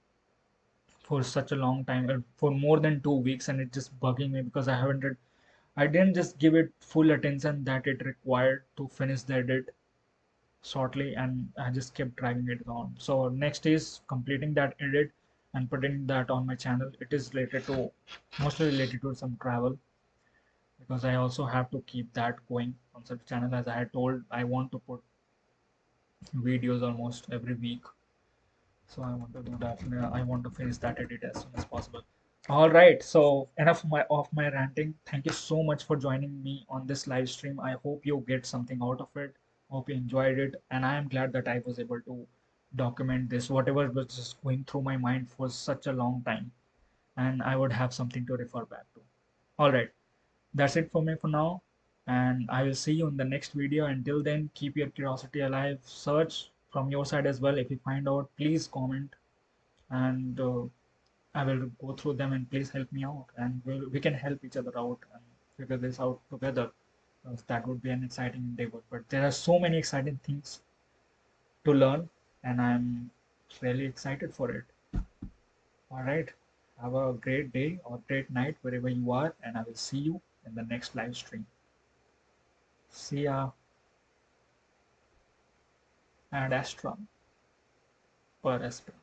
for such a long time, for more than 2 weeks, and it's just bugging me because I didn't just give it full attention that it required to finish the edit shortly, and I just kept dragging it on. So next is completing that edit and putting that on my channel. It is related to, mostly related to some travel, because I also have to keep that going on such channel. As I had told, I want to put videos almost every week. So I want to do that. I want to finish that edit as soon as possible. All right, so enough of my ranting. Thank you so much for joining me on this live stream. I hope you get something out of it. Hope you enjoyed it, and I am glad that I was able to document this, whatever was just going through my mind for such a long time, and I would have something to refer back to. All right, that's it for me for now, and I will see you in the next video. Until then, keep your curiosity alive. Search from your side as well. If you find out, please comment, and I will go through them, and please help me out, and we can help each other out and figure this out together. That would be an exciting endeavor. But there are so many exciting things to learn, and I'm really excited for it. All right. Have a great day or great night wherever you are, and I will see you in the next live stream. See ya, and Astra per Astra.